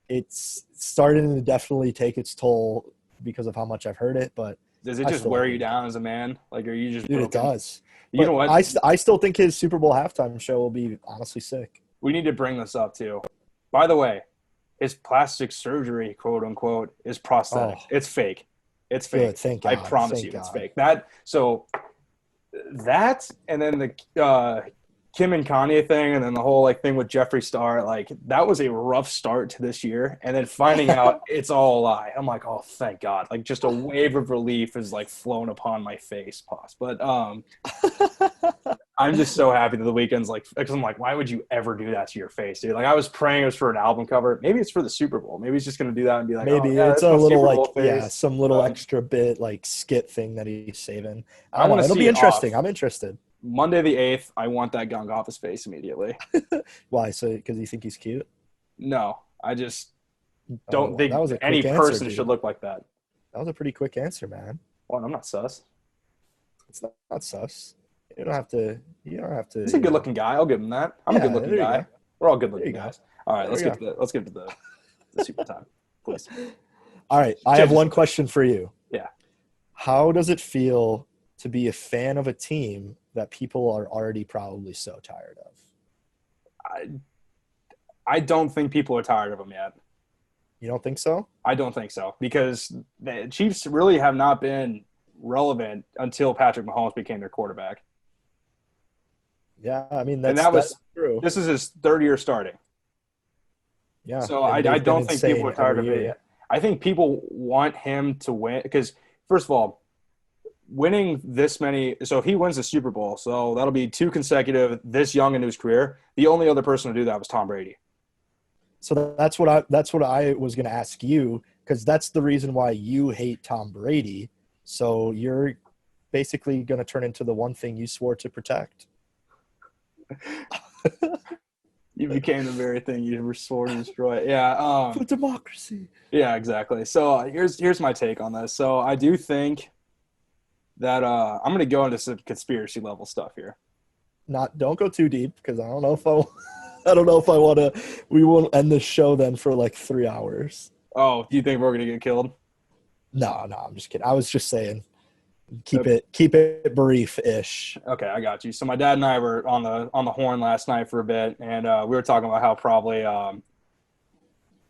it's starting to definitely take its toll because of how much I've heard it. But does it just wear you down as a man? Are you just dude? It does. You know what? I still think his Super Bowl halftime show will be honestly sick. We need to bring this up too. By the way, his plastic surgery, quote unquote, is prosthetic. Oh, it's fake. It's fake. Good, thank God. I promise you, it's fake. That and then Kim and Kanye thing, and then the whole like thing with Jeffree Star, like that was a rough start to this year. And then finding out it's all a lie, I'm like, oh, thank God! Like just a wave of relief is like flown upon my face. Pause. But I'm just so happy that the weekend's like, because I'm like, why would you ever do that to your face, dude? Like I was praying it was for an album cover. Maybe it's for the Super Bowl. Maybe he's just gonna do that and be like, oh Maybe yeah, it's that's a my little Super like, Bowl yeah, face. some little extra bit like skit thing that he's saving. I I don't want know. to It'll see be it off interesting. I'm interested. Monday the 8th. I want that gunk off his face immediately. Why? So because you think he's cute? No, I just Oh, don't well, that think was a any quick answer, person should dude. look like that. That was a pretty quick answer, man. Well, I'm not sus. It's not sus. You don't have to. You don't have to. He's a good looking guy. I'll give him that. I'm a good Yeah, looking there you guy. go. We're all good There looking you go. guys. All right, There let's we get go. to the super time, please. All right, I have one question for you. Yeah. How does it feel to be a fan of a team that people are already probably so tired of? I don't think people are tired of him yet. You don't think so? I don't think so because the Chiefs really have not been relevant until Patrick Mahomes became their quarterback. Yeah, I mean And that's true. this is his third year starting. Yeah, So and I they've been don't think people are insane tired every of it year. yet. I think people want him to win because, first of all, winning this many. So if he wins the Super Bowl, so that'll be 2 consecutive this young into his career. The only other person to do that was Tom Brady. So that's what I was going to ask you, because that's the reason why you hate Tom Brady. So you're basically going to turn into the one thing you swore to protect. You became the very thing you were sworn to destroy. Yeah. For democracy. Yeah, exactly. So here's my take on this. So I do think that I'm going to go into some conspiracy level stuff here. Don't go too deep, because I don't know if I don't know if I want to. We won't end this show then for like 3 hours. Oh, do you think we're going to get killed? No, I'm just kidding. I was just saying, keep it brief-ish. Okay, I got you. So my dad and I were on the horn last night for a bit, and we were talking about how probably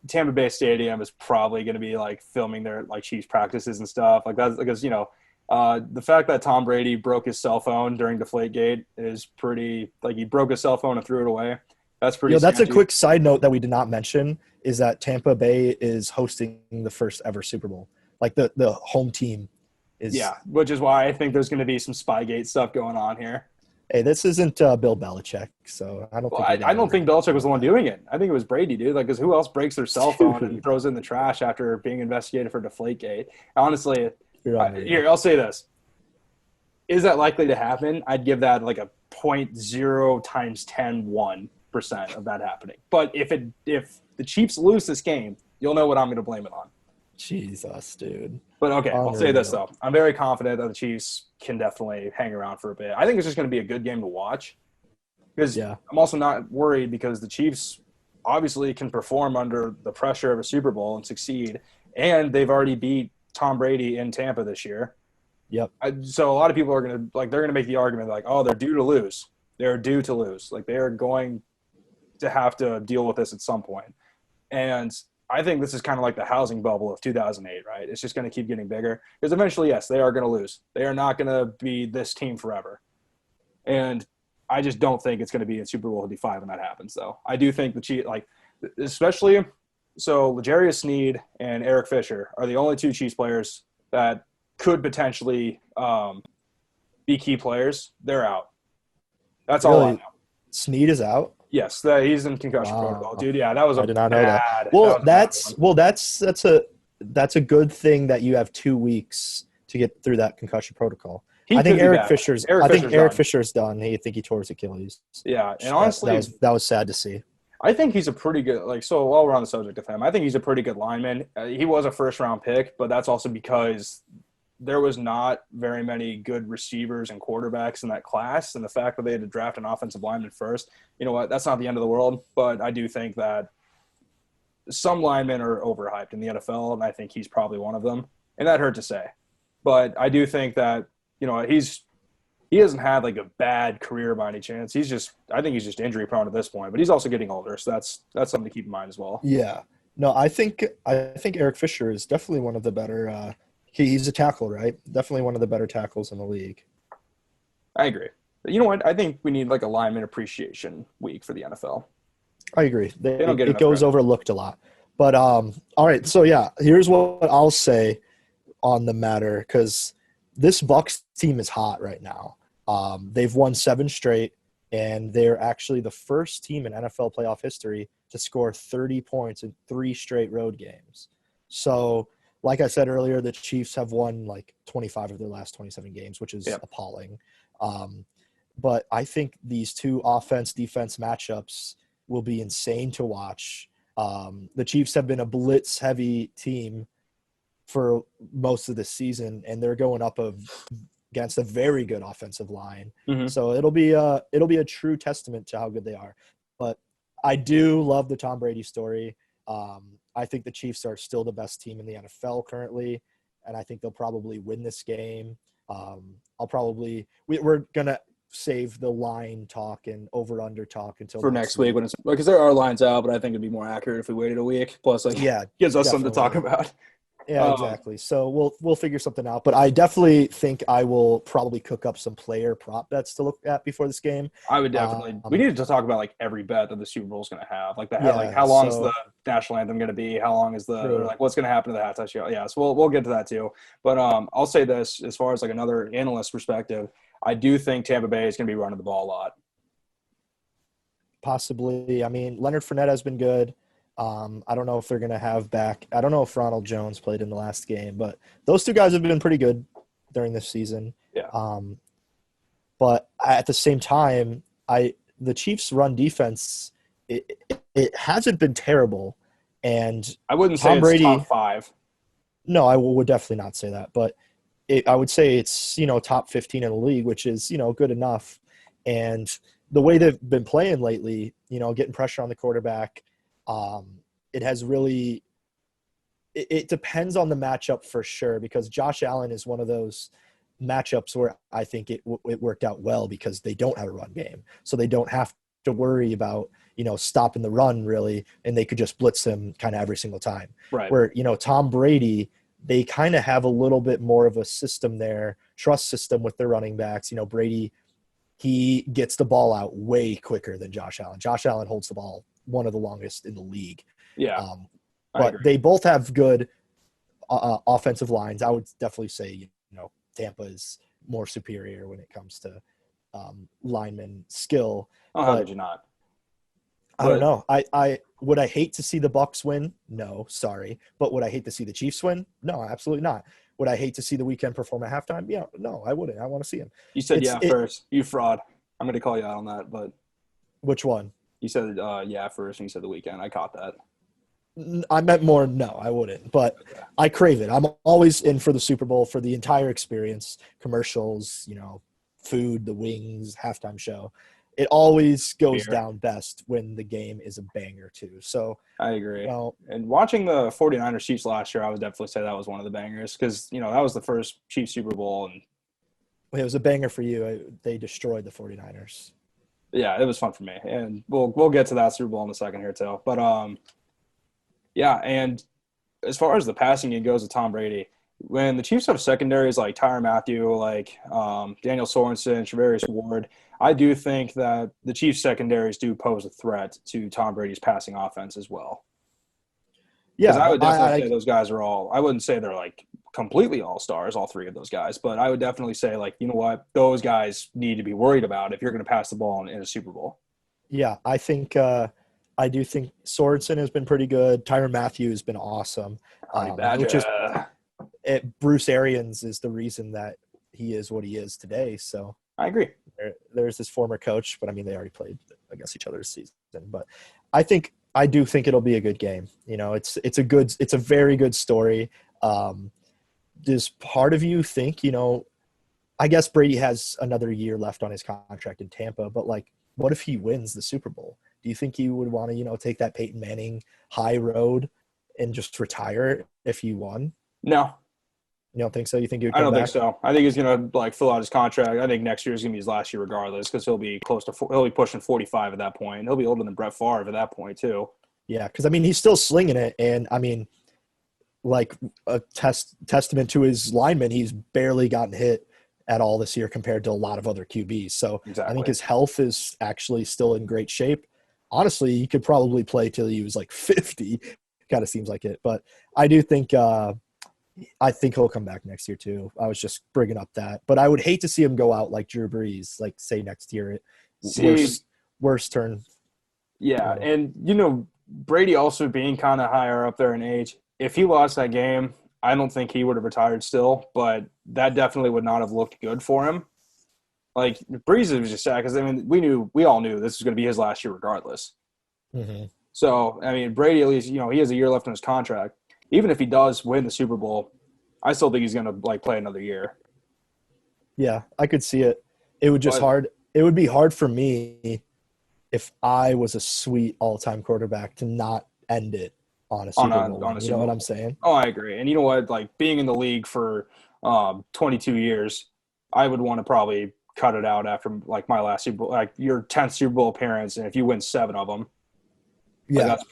Tampa Bay Stadium is probably going to be like filming their like Chiefs practices and stuff like that, because the fact that Tom Brady broke his cell phone during Deflategate is pretty, like, he broke his cell phone and threw it away. That's pretty. That's a sketchy. quick side note that we did not mention, is that Tampa Bay is hosting the first ever Super Bowl. Like the home team is. Yeah, which is why I think there's going to be some Spygate stuff going on here. Hey, this isn't Bill Belichick, so I don't think. I don't think Belichick was the one doing it. I think it was Brady, dude. Like, because who else breaks their cell phone and throws it in the trash after being investigated for Deflategate? Honestly, here, I'll say this. Is that likely to happen? I'd give that like a 0.0 times 10 1% of that happening. But if the Chiefs lose this game, you'll know what I'm going to blame it on. Jesus, dude. But okay, I'll say this though. I'm very confident that the Chiefs can definitely hang around for a bit. I think it's just going to be a good game to watch. Because I'm also not worried, because the Chiefs obviously can perform under the pressure of a Super Bowl and succeed. And they've already beat Tom Brady in Tampa this year. Yep. So a lot of people are going to, like, they're going to make the argument like, oh, they're due to lose. They're due to lose. Like, they are going to have to deal with this at some point. And I think this is kind of like the housing bubble of 2008, right? It's just going to keep getting bigger, because eventually, yes, they are going to lose. They are not going to be this team forever. And I just don't think it's going to be in Super Bowl 55 when that happens, though. I do think the Chiefs, like, especially, so L'Jarius Sneed and Eric Fisher are the only 2 Chiefs players that could potentially be key players. They're out. That's all I know. Sneed is out. Yes, he's in concussion protocol, dude. Yeah, that was I did not know that. Well, that's a good thing that you have 2 weeks to get through that concussion protocol. I think Eric Fisher's done. I think he tore his Achilles. Yeah, and honestly, that was sad to see. I think he's a pretty good, like, so while we're on the subject of him, I think he's a pretty good lineman. He was a first-round pick, but that's also because there was not very many good receivers and quarterbacks in that class, and the fact that they had to draft an offensive lineman first, you know what, that's not the end of the world, but I do think that some linemen are overhyped in the NFL, and I think he's probably one of them, and that hurt to say. But I do think that, you know, he hasn't had like a bad career by any chance. I think he's just injury prone at this point, but he's also getting older, so that's something to keep in mind as well. Yeah. No, I think Eric Fisher is definitely one of the better he's a tackle, right? Definitely one of the better tackles in the league. I agree. You know what? I think we need like a lineman appreciation week for the NFL. I agree. They don't get It enough goes credit. overlooked a lot. But all right, so yeah, here's what I'll say on the matter, because this Bucks team is hot right now. They've won 7 straight, and they're actually the first team in NFL playoff history to score 30 points in 3 straight road games. So, like I said earlier, the Chiefs have won like 25 of their last 27 games, which is appalling. But I think these two offense-defense matchups will be insane to watch. The Chiefs have been a blitz-heavy team for most of the season, and they're going up against a very good offensive line. Mm-hmm. So it'll be a true testament to how good they are. But I do love the Tom Brady story. I think the Chiefs are still the best team in the NFL currently, and I think they'll probably win this game. We're gonna save the line talk and over/under talk until For next week when it's because there are lines out, but I think it'd be more accurate if we waited a week. Plus, like, yeah, gives us definitely something to talk about. Yeah, exactly. So we'll figure something out. But I definitely think I will probably cook up some player prop bets to look at before this game. I would definitely. We needed to talk about like every bet that the Super Bowl is going to have. Like Yeah, like how long is the national anthem going to be? How long is like what's going to happen to the halftime show? Yeah, so we'll get to that too. But I'll say this as far as like another analyst perspective, I do think Tampa Bay is going to be running the ball a lot. Possibly. I mean, Leonard Fournette has been good. I don't know if they're going to have back. I don't know if Ronald Jones played in the last game, but those two guys have been pretty good during this season. Yeah. But at the same time, the Chiefs' run defense it hasn't been terrible, and I wouldn't Tom say Brady, it's top 5. No, I would definitely not say that, but I would say it's top 15 in the league, which is good enough. And the way they've been playing lately, getting pressure on the quarterback. It has really it depends on the matchup for sure, because Josh Allen is one of those matchups where I think it worked out well because they don't have a run game, so they don't have to worry about stopping the run really, and they could just blitz them kind of every single time. Right. Where Tom Brady, they kind of have a little bit more of a system there, trust system with their running backs. Brady, he gets the ball out way quicker than Josh Allen. Josh Allen holds the ball one of the longest in the league. Yeah. But they both have good offensive lines. I would definitely say, Tampa is more superior when it comes to lineman skill. Oh, how did you not? I don't know. I would I hate to see the Bucks win? No, sorry. But would I hate to see the Chiefs win? No, absolutely not. Would I hate to see the Weeknd perform at halftime? Yeah, no, I wouldn't. I want to see him. You said first. You fraud. I'm going to call you out on that, but which one? You said first, and you said the Weeknd. I caught that. I meant more. No, I wouldn't. But okay. I crave it. I'm always in for the Super Bowl for the entire experience. Commercials, food, the wings, halftime show. It always goes down best when the game is a banger too. So I agree. And watching the 49ers Chiefs last year, I would definitely say that was one of the bangers because that was the first Chiefs Super Bowl, and it was a banger for you. They destroyed the 49ers. Yeah, it was fun for me, and we'll get to that Super Bowl in a second here too. But yeah, and as far as the passing game goes with Tom Brady, when the Chiefs have secondaries like Tyrann Mathieu, like Daniel Sorensen, Charvarius Ward, I do think that the Chiefs secondaries do pose a threat to Tom Brady's passing offense as well. Yeah, I would definitely say those guys are all – I wouldn't say they're like completely all-stars, all three of those guys, but I would definitely say, like, you know what, those guys need to be worried about if you're going to pass the ball in a Super Bowl. Yeah, I think I do think Sorensen has been pretty good. Tyrann Mathieu has been awesome. Which is Bruce Arians is the reason that he is what he is today. So I agree. There's his former coach, but I mean they already played against each other this season. But I do think it'll be a good game. It's a very good story. Does part of you think I guess Brady has another year left on his contract in Tampa, but like, what if he wins the Super Bowl? Do you think he would want to, take that Peyton Manning high road and just retire if he won? No. You don't think so? You think he would come back? I don't think so. I think he's going to fill out his contract. I think next year is going to be his last year regardless because he'll be pushing 45 at that point. He'll be older than Brett Favre at that point too. Yeah, because, I mean, he's still slinging it. And, I mean, like a testament to his linemen, he's barely gotten hit at all this year compared to a lot of other QBs. So Exactly. I think his health is actually still in great shape. Honestly, he could probably play till he was like 50. Kind of seems like it. But I do think he'll come back next year too. I was just bringing up that. But I would hate to see him go out like Drew Brees, like say next year. Worst turn. Yeah, and Brady also being kind of higher up there in age. If he lost that game, I don't think he would have retired still, but that definitely would not have looked good for him. Like Breeze was just sad because we all knew this was going to be his last year regardless. Mm-hmm. So Brady, at least he has a year left on his contract. Even if he does win the Super Bowl, I still think he's going to play another year. Yeah, I could see it. It would It would be hard for me if I was a sweet all-time quarterback to not end it on a Super Bowl. You know what I'm saying? Oh, I agree. And you know what? Like being in the league for 22 years, I would want to probably cut it out after like my last Super Bowl, like your 10th Super Bowl appearance, and if you win 7 of them, yeah, that's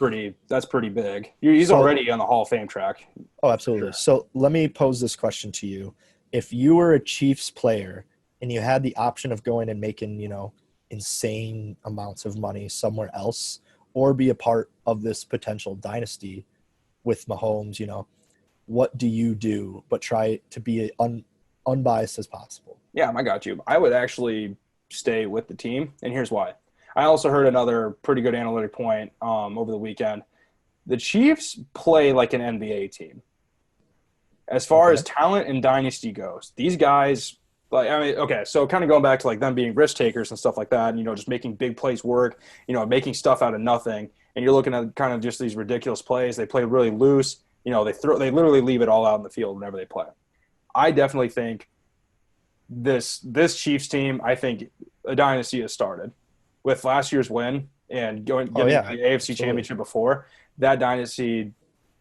pretty big. He's already on the Hall of Fame track. Oh, absolutely. Sure. So let me pose this question to you: if you were a Chiefs player and you had the option of going and making insane amounts of money somewhere else, or be a part of this potential dynasty with Mahomes, what do you do but try to be unbiased as possible? Yeah, I got you. I would actually stay with the team, and here's why. I also heard another pretty good analytic point over the weekend. The Chiefs play like an NBA team. As far as talent and dynasty goes, these guys – so kind of going back to like them being risk takers and stuff like that, and, just making big plays work, making stuff out of nothing. And you're looking at kind of just these ridiculous plays. They play really loose. They literally leave it all out in the field whenever they play. I definitely think this Chiefs team, I think a dynasty has started with last year's win and getting the AFC Championship before. That dynasty,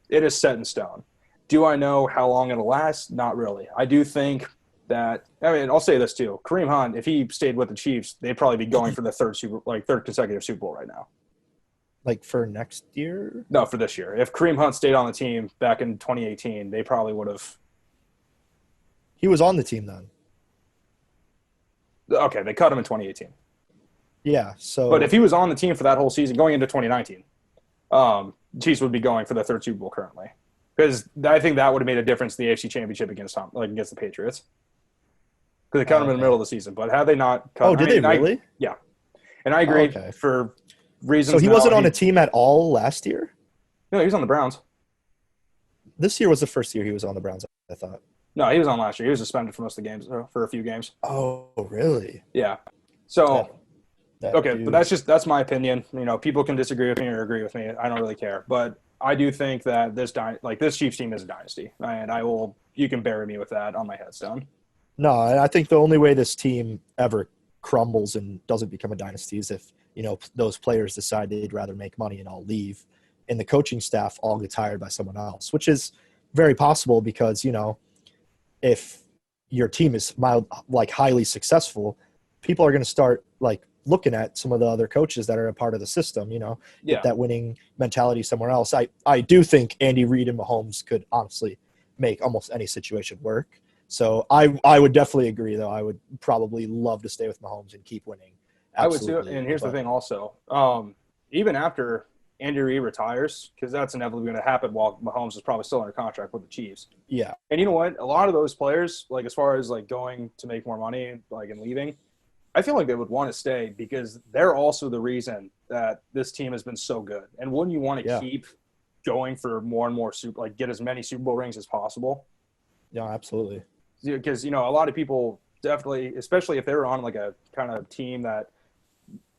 it is set in stone. Do I know how long it'll last? Not really. I do think that I'll say this too. Kareem Hunt, if he stayed with the Chiefs, they'd probably be going for the third consecutive Super Bowl right now. Like for next year? No, for this year. If Kareem Hunt stayed on the team back in 2018, they probably would have. He was on the team then. Okay, they cut him in 2018. Yeah, so. But if he was on the team for that whole season, going into 2019, Chiefs would be going for the third Super Bowl currently. Because I think that would have made a difference in the AFC Championship against the Patriots. Because they cut him in the middle of the season. But had they not cut him. Oh, did they really? Yeah. And I agree for reasons. So he wasn't on a team at all last year? No, he was on the Browns. This year was the first year he was on the Browns, I thought. No, he was on last year. He was suspended for most of the games, for a few games. Oh, really? Yeah. So, but that's my opinion. People can disagree with me or agree with me. I don't really care. But I do think that this Chiefs team is a dynasty, and you can bury me with that on my headstone. No, I think the only way this team ever crumbles and doesn't become a dynasty is if, those players decide they'd rather make money and all leave, and the coaching staff all gets hired by someone else, which is very possible because, if your team is highly successful, people are going to start looking at some of the other coaches that are a part of the system, get that winning mentality somewhere else. I do think Andy Reid and Mahomes could honestly make almost any situation work. So I would definitely agree, though. I would probably love to stay with Mahomes and keep winning. Absolutely. I would too. And here's the thing also. Even after Andy Reid retires, because that's inevitably going to happen while Mahomes is probably still under contract with the Chiefs. Yeah. And you know what? A lot of those players, as far as going to make more money, and leaving, I feel like they would want to stay because they're also the reason that this team has been so good. And wouldn't you want to keep going for more and more get as many Super Bowl rings as possible? Yeah, absolutely. Because, a lot of people definitely, especially if they were on a kind of team that,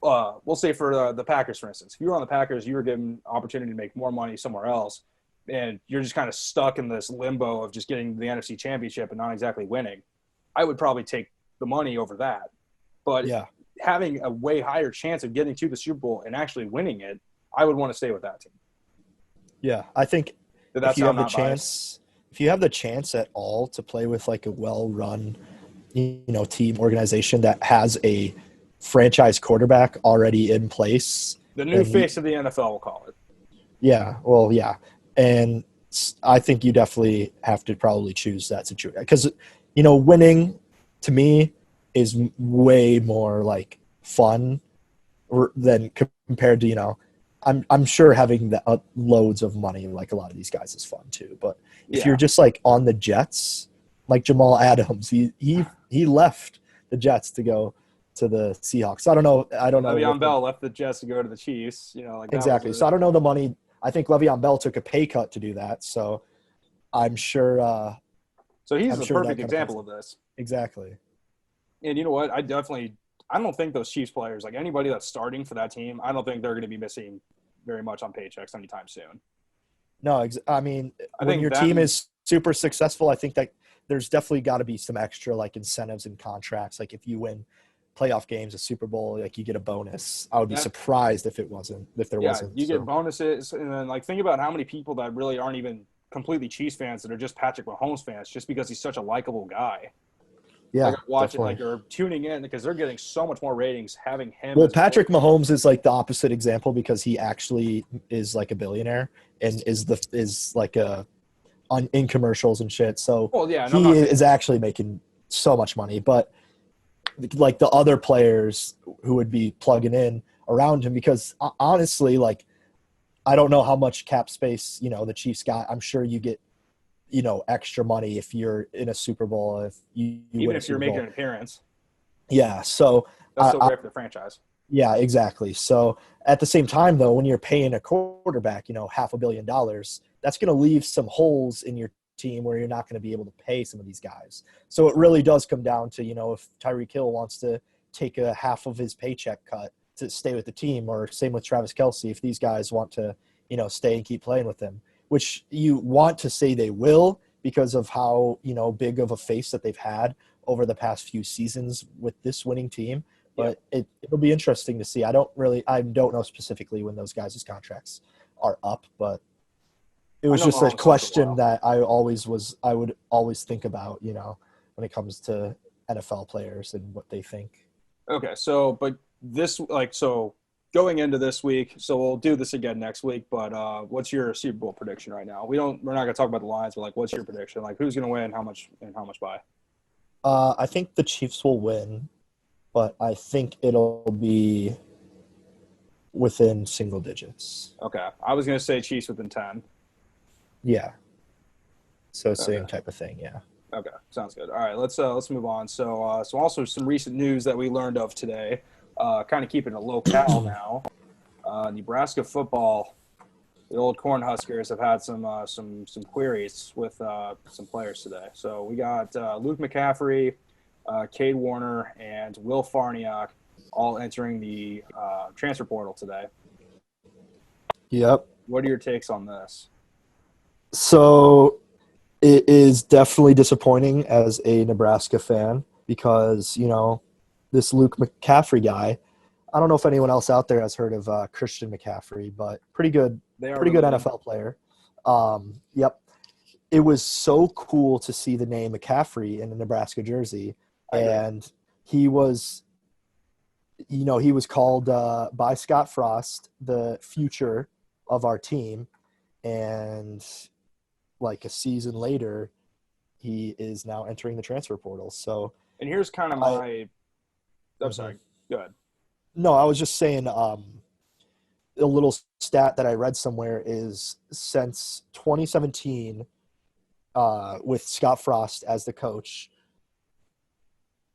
we'll say for the Packers, for instance, if you were on the Packers, you were given opportunity to make more money somewhere else, and you're just kind of stuck in this limbo of just getting the NFC Championship and not exactly winning. I would probably take the money over that. But having a way higher chance of getting to the Super Bowl and actually winning it, I would want to stay with that team. Yeah, I think if you have the chance at all to play with a well-run, team organization that has a franchise quarterback already in place. The new face of the NFL, we'll call it. Yeah, well, yeah. And I think you definitely have to probably choose that situation because, winning to me is way more like fun than compared to, you know, I'm sure having the loads of money like a lot of these guys is fun too. But if you're just like on the Jets, like Jamal Adams, he left the Jets to go to the Seahawks. I don't know. Le'Veon Bell left the Jets to go to the Chiefs. You know, like exactly. So I don't know the money. I think Le'Veon Bell took a pay cut to do that. So I'm sure. So he's the perfect example of this. Exactly. And you know what? I don't think those Chiefs players, like anybody that's starting for that team, I don't think they're going to be missing very much on paychecks anytime soon. No, I mean, when your team is super successful, I think that there's definitely got to be some extra like incentives and contracts. Like if you win playoff games, a Super Bowl, like you get a bonus. I would be surprised if there wasn't. Yeah, you get bonuses, and then like think about how many people that really aren't even completely Chiefs fans that are just Patrick Mahomes fans, just because he's such a likable guy. Yeah, like watching, like you're tuning in because they're getting so much more ratings having him. Well, Patrick Mahomes is like the opposite example because he actually is like a billionaire and is like in commercials and shit. So he is actually making so much money. But like the other players who would be plugging in around him, because honestly, like I don't know how much cap space, you know, the Chiefs got. I'm sure you get, you know, extra money if you're in a Super Bowl, if you even if you're making an appearance. Yeah, so that's so great for the franchise. Yeah, exactly. So at the same time, though, when you're paying a quarterback, you know, $500 million, that's going to leave some holes in your team where you're not going to be able to pay some of these guys. So it really does come down to, you know, if Tyreek Hill wants to take a half of his paycheck cut to stay with the team, or same with Travis Kelce, if these guys want to, you know, stay and keep playing with him, which you want to say they will because of how, you know, big of a face that they've had over the past few seasons with this winning team. But it'll be interesting to see. I don't know specifically when those guys' contracts are up, but it was just a question that I would always think about, you know, when it comes to NFL players and what they think. Okay, so but going into this week, so we'll do this again next week, but what's your Super Bowl prediction right now? We're not gonna talk about the lines, but like what's your prediction? Like who's gonna win, how much by? I think the Chiefs will win, but I think it'll be within single digits. Okay. I was gonna say Chiefs within 10. Yeah. So same type of thing, yeah. Okay, sounds good. All right, let's move on. So also some recent news that we learned of today. Kind of keeping it locale now. Nebraska football, the old Cornhuskers have had some queries with some players today. So we got Luke McCaffrey, Cade Warner, and Will Farniok all entering the transfer portal today. Yep. What are your takes on this? So it is definitely disappointing as a Nebraska fan because, you know, this Luke McCaffrey guy, I don't know if anyone else out there has heard of Christian McCaffrey, but pretty good NFL player. Yep. It was so cool to see the name McCaffrey in a Nebraska jersey. And he was called by Scott Frost the future of our team. And like a season later, he is now entering the transfer portal. So, and here's kind of I'm sorry. Go ahead. No, I was just saying a little stat that I read somewhere is since 2017, with Scott Frost as the coach,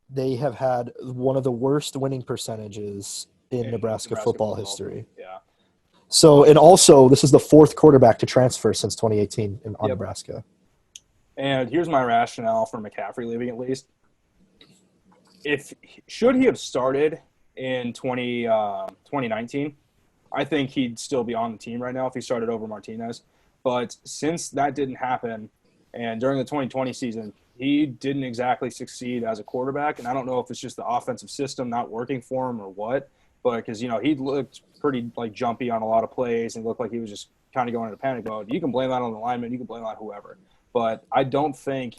they have had one of the worst winning percentages in Nebraska football history. Yeah. So, and also, this is the fourth quarterback to transfer since 2018 on Nebraska. And here's my rationale for McCaffrey leaving at least. Should he have started in 2019, I think he'd still be on the team right now if he started over Martinez. But since that didn't happen, and during the 2020 season, he didn't exactly succeed as a quarterback. And I don't know if it's just the offensive system not working for him or what, but because, you know, he looked pretty like jumpy on a lot of plays and looked like he was just kind of going into panic mode. You can blame that on the lineman. You can blame that on whoever. But I don't think,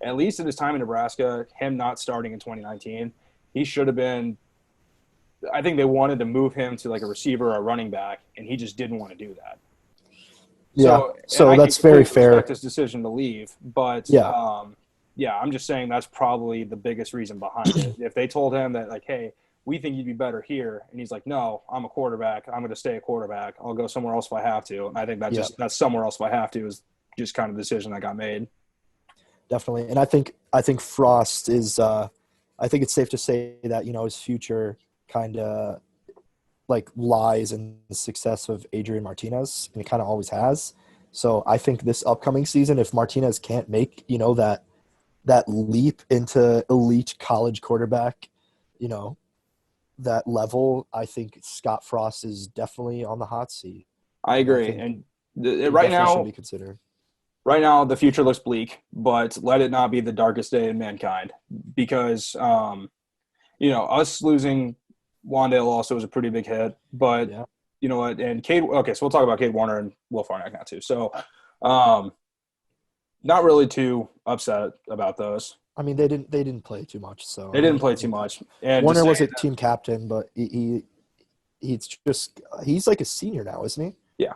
at least at his time in Nebraska, him not starting in 2019, he should have been – I think they wanted to move him to like a receiver or a running back, and he just didn't want to do that. Yeah, so that's very fair. I respect his decision to leave, but yeah, I'm just saying that's probably the biggest reason behind it. If they told him that, like, hey, we think you'd be better here, and he's like, no, I'm a quarterback. I'm going to stay a quarterback. I'll go somewhere else if I have to. And I think Yeah, that's somewhere else if I have to is just kind of the decision that got made. definitely. And I think Frost is. I think it's safe to say that his future kind of like lies in the success of Adrian Martinez, and it kind of always has. So I think this upcoming season, if Martinez can't make that leap into elite college quarterback, you know that level, I think Scott Frost is definitely on the hot seat, I and I agree. think And he right definitely should now, be considered. the future looks bleak, but let it not be the darkest day in mankind because, us losing Wandale also was a pretty big hit. But Yeah, you know what? And Cade, okay, so we'll talk about Cade Warner and Will Farnack now too. So, um, not really too upset about those. I mean they didn't play too much, so They I didn't don't play too think much. And to Warner say was a that, team captain, but he's like a senior now, isn't he? yeah,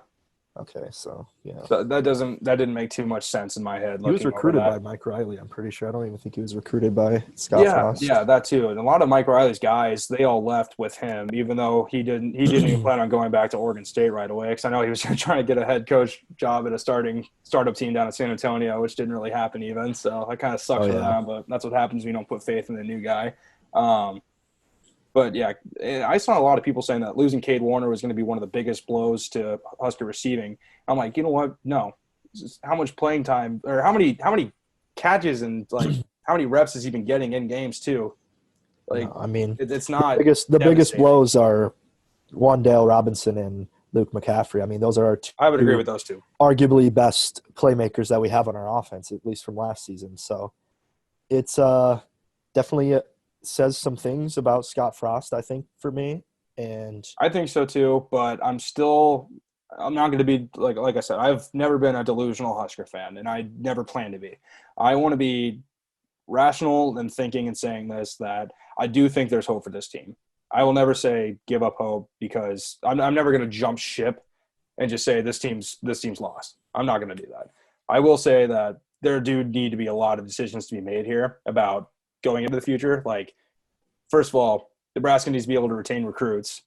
Okay, so yeah. that didn't make too much sense in my head He was looking over recruited by that. Mike Riley, I'm pretty sure. I don't even think he was recruited by Scott Yeah, yeah, Frost. that too. And a lot of Mike Riley's guys, they all left with him, even though he didn't even plan on going back to Oregon State right away. Because I know he was trying to get a head coach job at a startup team down in San Antonio, which didn't really happen even. So that kind of sucks Oh for yeah. them. But that's what happens when you don't put faith in the new guy. Um, but yeah, I saw a lot of people saying that losing Cade Warner was going to be one of the biggest blows to Husker receiving. I'm like, you know what? No, how much playing time or how many catches and like how many reps has he been getting in games too? Like No, I mean it's the not biggest devastating. blows are Wandale Robinson and Luke McCaffrey. I mean, those are our I would agree two with those two. arguably best playmakers that we have on our offense, at least from last season. So it's definitely says some things about Scott Frost, I think, for me. And I think so too, but I'm not going to be like I said. I've never been a delusional Husker fan, and I never plan to be. I want to be rational and thinking and saying this that I do think there's hope for this team. I will never say give up hope because I'm never going to jump ship and just say this team's lost. I'm not going to do that. I will say that there do need to be a lot of decisions to be made here about going into the future. Like, first of all, Nebraska needs to be able to retain recruits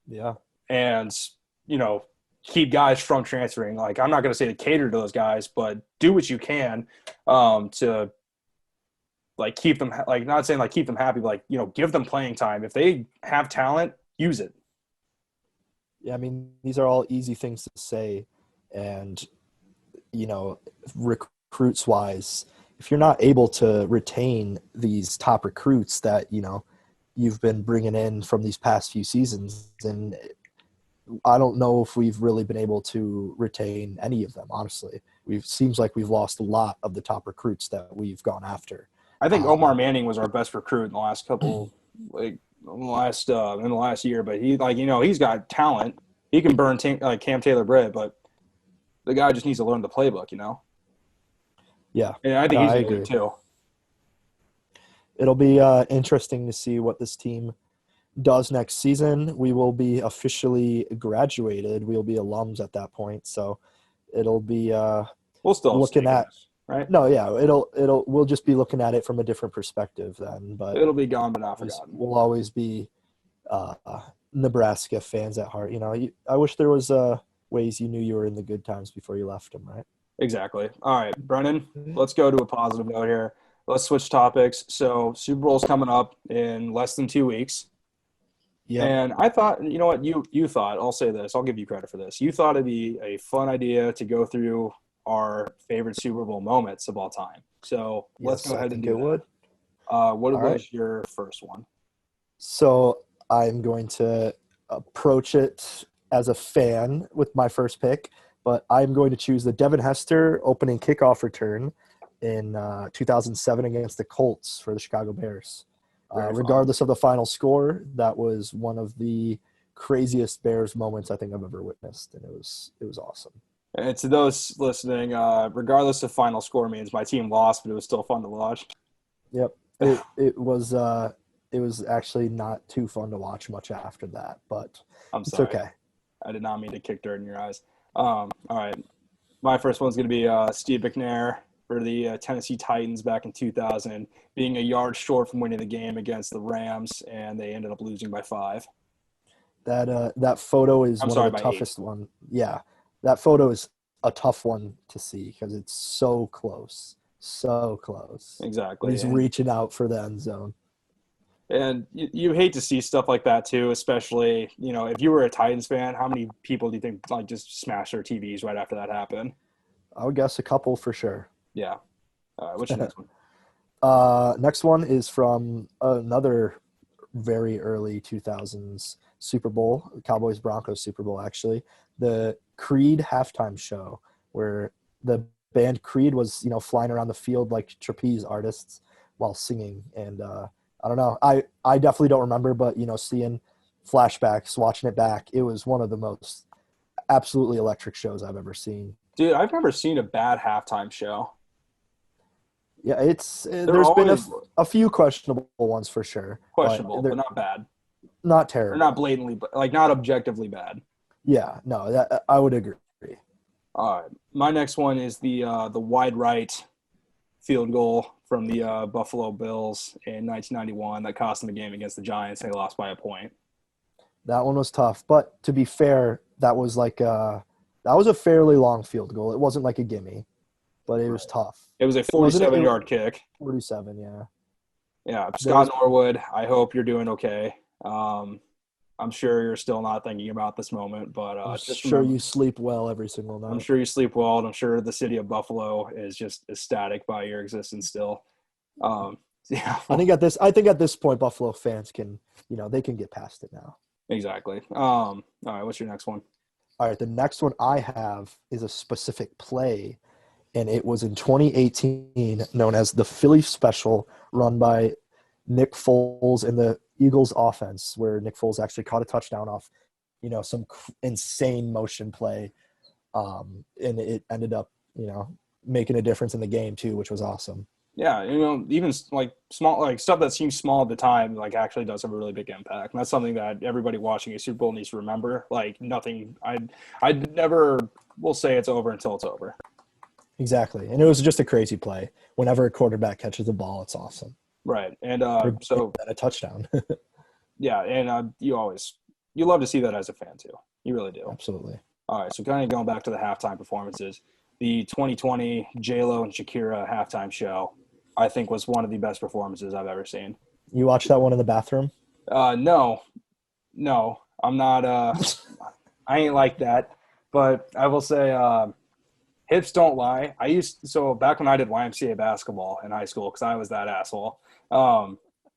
yeah, and, you know, keep guys from transferring. Like, I'm not going to say to cater to those guys, but do what you can to like keep them like not saying like keep them happy, but like give them playing time. If they have talent, use it. yeah. I mean, these are all easy things to say, and recruits wise, if you're not able to retain these top recruits that you've been bringing in from these past few seasons, then I don't know if we've really been able to retain any of them. Honestly, we've seems like we've lost a lot of the top recruits that we've gone after. I think Omar Um, Manning was our best recruit in the last couple like in the last year, but he he's got talent. He can burn like Cam Taylor bread, but the guy just needs to learn the playbook. yeah, And I no, think he's I going to agree. too. It'll be interesting to see what this team does next season. We will be officially graduated. We'll be alums at that point. So it'll be We'll still have looking stake in at this, right? no, yeah, we'll just be looking at it from a different perspective then. But It'll be gone but not forgotten. we'll always be uh, Nebraska fans at heart. I wish there was ways you knew you were in the good times before you left them, right? Exactly. All right, Brennan, let's go to a positive note here. Let's switch topics. So Super Bowl's coming up in less than 2 weeks. Yep. And I thought, you know what, you thought, I'll say this, I'll give you credit for this. You thought it'd be a fun idea to go through our favorite Super Bowl moments of all time. So let's Yes, go I ahead and think do it would. that. What All right. was your first one? So I'm going to approach it as a fan with my first pick, but I'm going to choose the Devin Hester opening kickoff return in 2007 against the Colts for the Chicago Bears. Very fun. Regardless of the final score, that was one of the craziest Bears moments I think I've ever witnessed, and it was awesome. And to those listening, regardless of final score means my team lost, but it was still fun to watch. Yep, it was actually not too fun to watch much after that, but I'm it's sorry. okay. I did not mean to kick dirt in your eyes. All right. My first one's going to be Steve McNair for the Tennessee Titans back in 2000, being a yard short from winning the game against the Rams, and they ended up losing by 5. That photo is I'm one sorry, of the by 8. toughest one. Yeah, that photo is a tough one to see because it's so close, so close. And Exactly. he's reaching out for the end zone. And you hate to see stuff like that too, especially, if you were a Titans fan, how many people do you think like just smashed their TVs right after that happened? I would guess a couple for sure. Yeah. What's your next one? Next one is from another very early 2000s Super Bowl, Cowboys Broncos Super Bowl, actually. The Creed halftime show where the band Creed was, flying around the field like trapeze artists while singing. And I don't know. I definitely don't remember, but, seeing flashbacks, watching it back, it was one of the most absolutely electric shows I've ever seen. Dude, I've never seen a bad halftime show. Yeah, there's been a few questionable ones for sure. Questionable, but not bad. Not terrible. Or not blatantly, but like not objectively bad. Yeah, no, I would agree. All right. My next one is the wide right field goal from the Buffalo Bills in 1991 that cost them the game against the Giants. They lost by a point. That one was tough, but to be fair, that was a fairly long field goal. It wasn't like a gimme, but it was tough. It was a 47-yard kick. 47, yeah. Yeah, Scott Norwood, I hope you're doing okay. I'm sure you're still not thinking about this moment, but I'm sure you sleep well every single night. I'm sure you sleep well, and I'm sure the city of Buffalo is just ecstatic by your existence still. Yeah. I think at this point, Buffalo fans can, they can get past it now. Exactly. All right, what's your next one? All right, the next one I have is a specific play, and it was in 2018, known as the Philly Special, run by Nick Foles in the Eagles offense, where Nick Foles actually caught a touchdown off, some insane motion play. And it ended up, making a difference in the game too, which was awesome. Yeah, even like small, like stuff that seems small at the time, like actually does have a really big impact. And that's something that everybody watching a Super Bowl needs to remember. Like nothing, I'd never will say it's over until it's over. Exactly. And it was just a crazy play. Whenever a quarterback catches the ball, it's awesome. Right. And so a touchdown. Yeah, and you love to see that as a fan too. You really do. Absolutely. All right, so kind of going back to the halftime performances, the 2020 J-Lo and Shakira halftime show, I think was one of the best performances I've ever seen. You watched that one in the bathroom? No, I'm not. I ain't like that. But I will say, hips don't lie. So back when I did YMCA basketball in high school, because I was that asshole.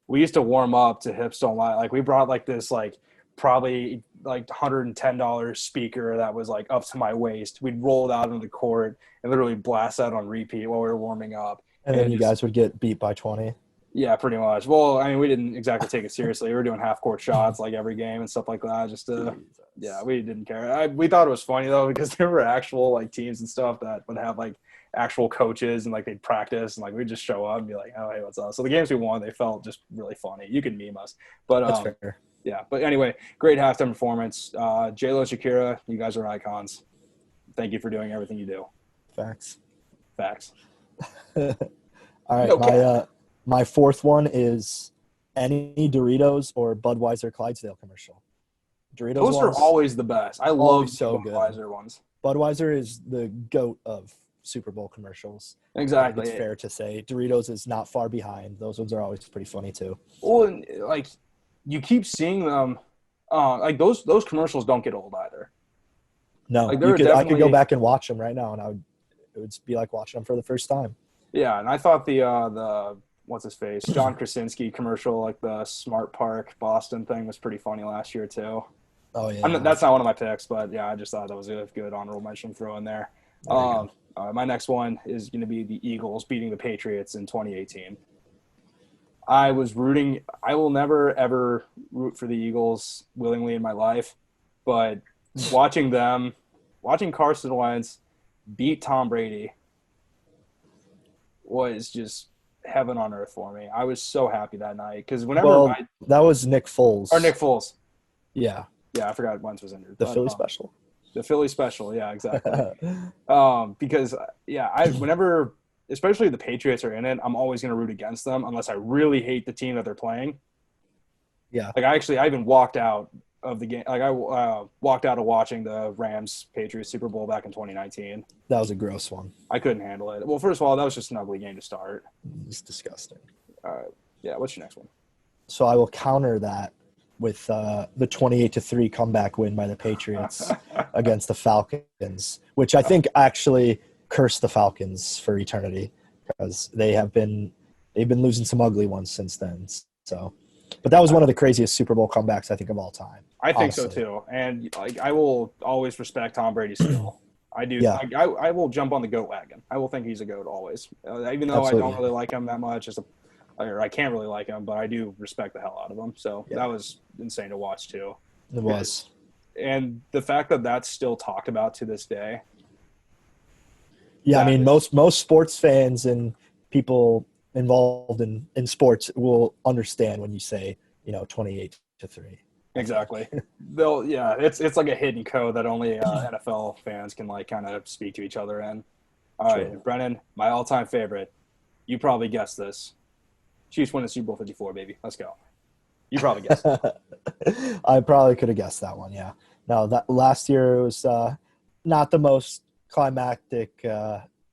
We used to warm up to Hips Don't Lie. Like we brought like this probably like $110 speaker that was like up to my waist. We'd roll it out into the court and literally blast that on repeat while we were warming up. And then you guys would get beat by 20. Yeah, pretty much. Well, I mean, we didn't exactly take it seriously. We were doing half court shots like every game and stuff like that. Yeah, we didn't care. We thought it was funny though, because there were actual like teams and stuff that would have like actual coaches and like they'd practice and like we'd just show up and be like, oh, hey, what's up? So the games we won, they felt just really funny. You can meme us. But that's fair. Yeah, but anyway, great halftime performance. J-Lo, Shakira, you guys are icons. Thank you for doing everything you do. Facts. All right, okay. My fourth one is any Doritos or Budweiser Clydesdale commercial. Those are always the best. I love Budweiser ones. Budweiser is the GOAT of Super Bowl commercials. Exactly. It's fair to say. Doritos is not far behind. Those ones are always pretty funny too. Well, like you keep seeing them. Like those commercials don't get old either. No, like I could go back and watch them right now, and it would be like watching them for the first time. Yeah, and I thought the what's his face, John Krasinski commercial, like the Smart Park Boston thing, was pretty funny last year too. Oh yeah, that's not one of my picks, but yeah, I just thought that was a good honorable mention to throw in there. My next one is going to be the Eagles beating the Patriots in 2018. I was rooting. I will never ever root for the Eagles willingly in my life, but watching Carson Wentz beat Tom Brady was just heaven on earth for me. I was so happy that night because that was Nick Foles. Or Nick Foles. Yeah. Yeah, I forgot Wentz was injured. The Philly Special. The Philly Special, yeah, exactly. Because whenever especially the Patriots are in it, I'm always going to root against them unless I really hate the team that they're playing. Yeah. Like I even walked out of the game. Like I walked out of watching the Rams Patriots Super Bowl back in 2019. That was a gross one. I couldn't handle it. Well, first of all, that was just an ugly game to start. It's disgusting. All right. Yeah. What's your next one? So I will counter that with the 28-3 comeback win by the Patriots against the Falcons, which I think actually cursed the Falcons for eternity because they've been losing some ugly ones since then. So, but that was one of the craziest Super Bowl comebacks I think of all time. I think so too, and like I will always respect Tom Brady's skill. I do. Yeah. I will jump on the GOAT wagon. I will think he's a GOAT always, even though Absolutely. I don't really like him that much. Or I can't really like him, but I do respect the hell out of him. So that was insane to watch too. It was. And the fact that that's still talked about to this day. Yeah, I mean, most sports fans and people involved in sports will understand when you say, 28-3. Exactly. It's like a hidden code that only NFL fans can like kind of speak to each other in. All right, Brennan, my all-time favorite. You probably guessed this. Chiefs win the Super Bowl 54, baby. Let's go. You probably guessed it. I probably could have guessed that one, yeah. No, that last year was not the most climactic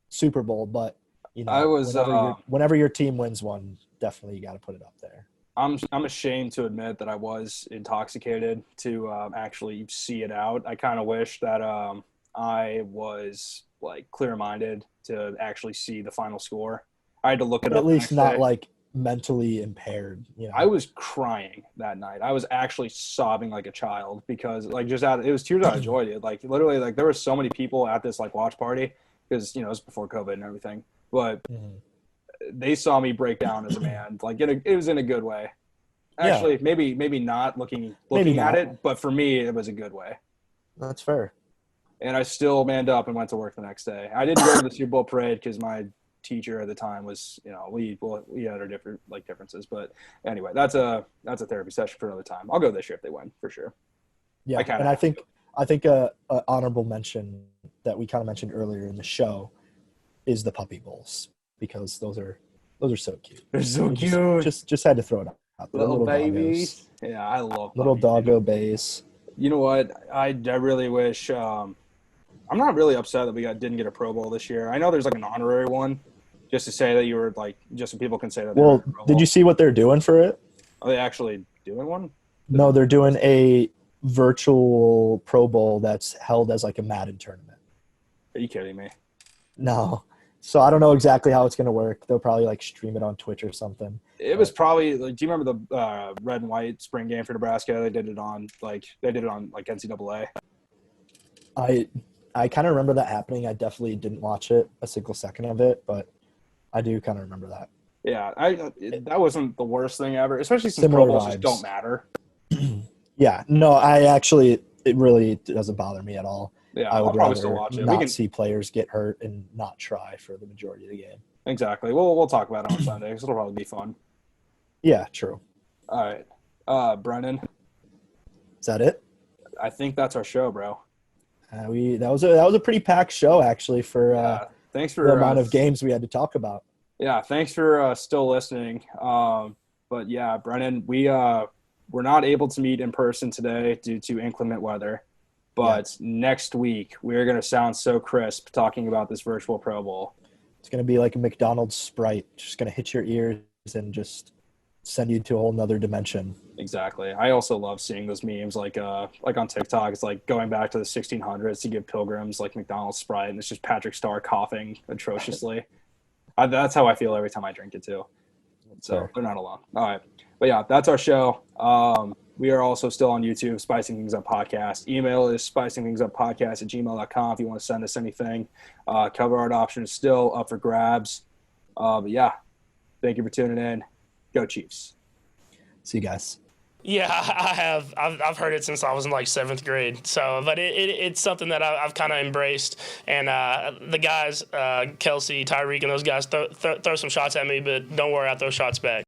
Super Bowl, but whenever your team wins one, definitely you got to put it up there. I'm ashamed to admit that I was intoxicated to actually see it out. I kind of wish that I was like clear-minded to actually see the final score. I had to look it up. At least not like mentally impaired. I was crying that night. I was actually sobbing like a child because like it was tears out of joy, dude. Like literally, like there were so many people at this like watch party because it was before COVID and everything, but they saw me break down as a man. Like it was in a good way. Actually, maybe not looking at it, but for me it was a good way. That's fair. And I still manned up and went to work the next day. I didn't go to the Super Bowl parade because my teacher at the time was, we had our different like differences, but anyway, that's a therapy session for another time. I'll go this year if they win for sure. Yeah, I think a honorable mention that we kind of mentioned earlier in the show is the puppy bowls because those are so cute. They're so cute. Just had to throw it out. Little babies. Doggos. Yeah, I love little doggo bays. You know what? I really wish. I'm not really upset that we didn't get a Pro Bowl this year. I know there's like an honorary one. Just to say that you were like, just so people can say that. Well, did you see what they're doing for it? Are they actually doing one? No, they're doing a virtual Pro Bowl that's held as like a Madden tournament. Are you kidding me? No. So I don't know exactly how it's going to work. They'll probably like stream it on Twitch or something. It was probably like, do you remember the red and white spring game for Nebraska? They did it on NCAA. I kind of remember that happening. I definitely didn't watch it a single second of it, but I do kind of remember that. Yeah, that wasn't the worst thing ever, especially since Pro Bowls just don't matter. Yeah, no, it really doesn't bother me at all. Yeah, I would I'll probably still watch it. Not see players get hurt and not try for the majority of the game. Exactly. We'll talk about it on Sunday because it'll probably be fun. Yeah, true. All right, Brennan. Is that it? I think that's our show, bro. That was a pretty packed show actually for thanks for the amount of games we had to talk about. Yeah, thanks for still listening. But yeah, Brennan, we're not able to meet in person today due to inclement weather. But next week we're gonna sound so crisp talking about this virtual Pro Bowl. It's gonna be like a McDonald's Sprite, just gonna hit your ears and just send you to a whole nother dimension. Exactly. I also love seeing those memes like on TikTok. It's like going back to the 1600s to give pilgrims like McDonald's Sprite, and it's just Patrick Starr coughing atrociously. That's how I feel every time I drink it too. So they're not alone. All right. But yeah, that's our show. We are also still on YouTube, Spicing Things Up Podcast. Email is spicingthingsuppodcast@gmail.com if you want to send us anything. Cover art option is still up for grabs. But yeah, thank you for tuning in. Go Chiefs. See you guys. Yeah, I have. I've heard it since I was in like 7th grade. So, but it's something that I've kind of embraced. And the guys, Kelsey, Tyreek, and those guys throw some shots at me, but don't worry, I throw shots back.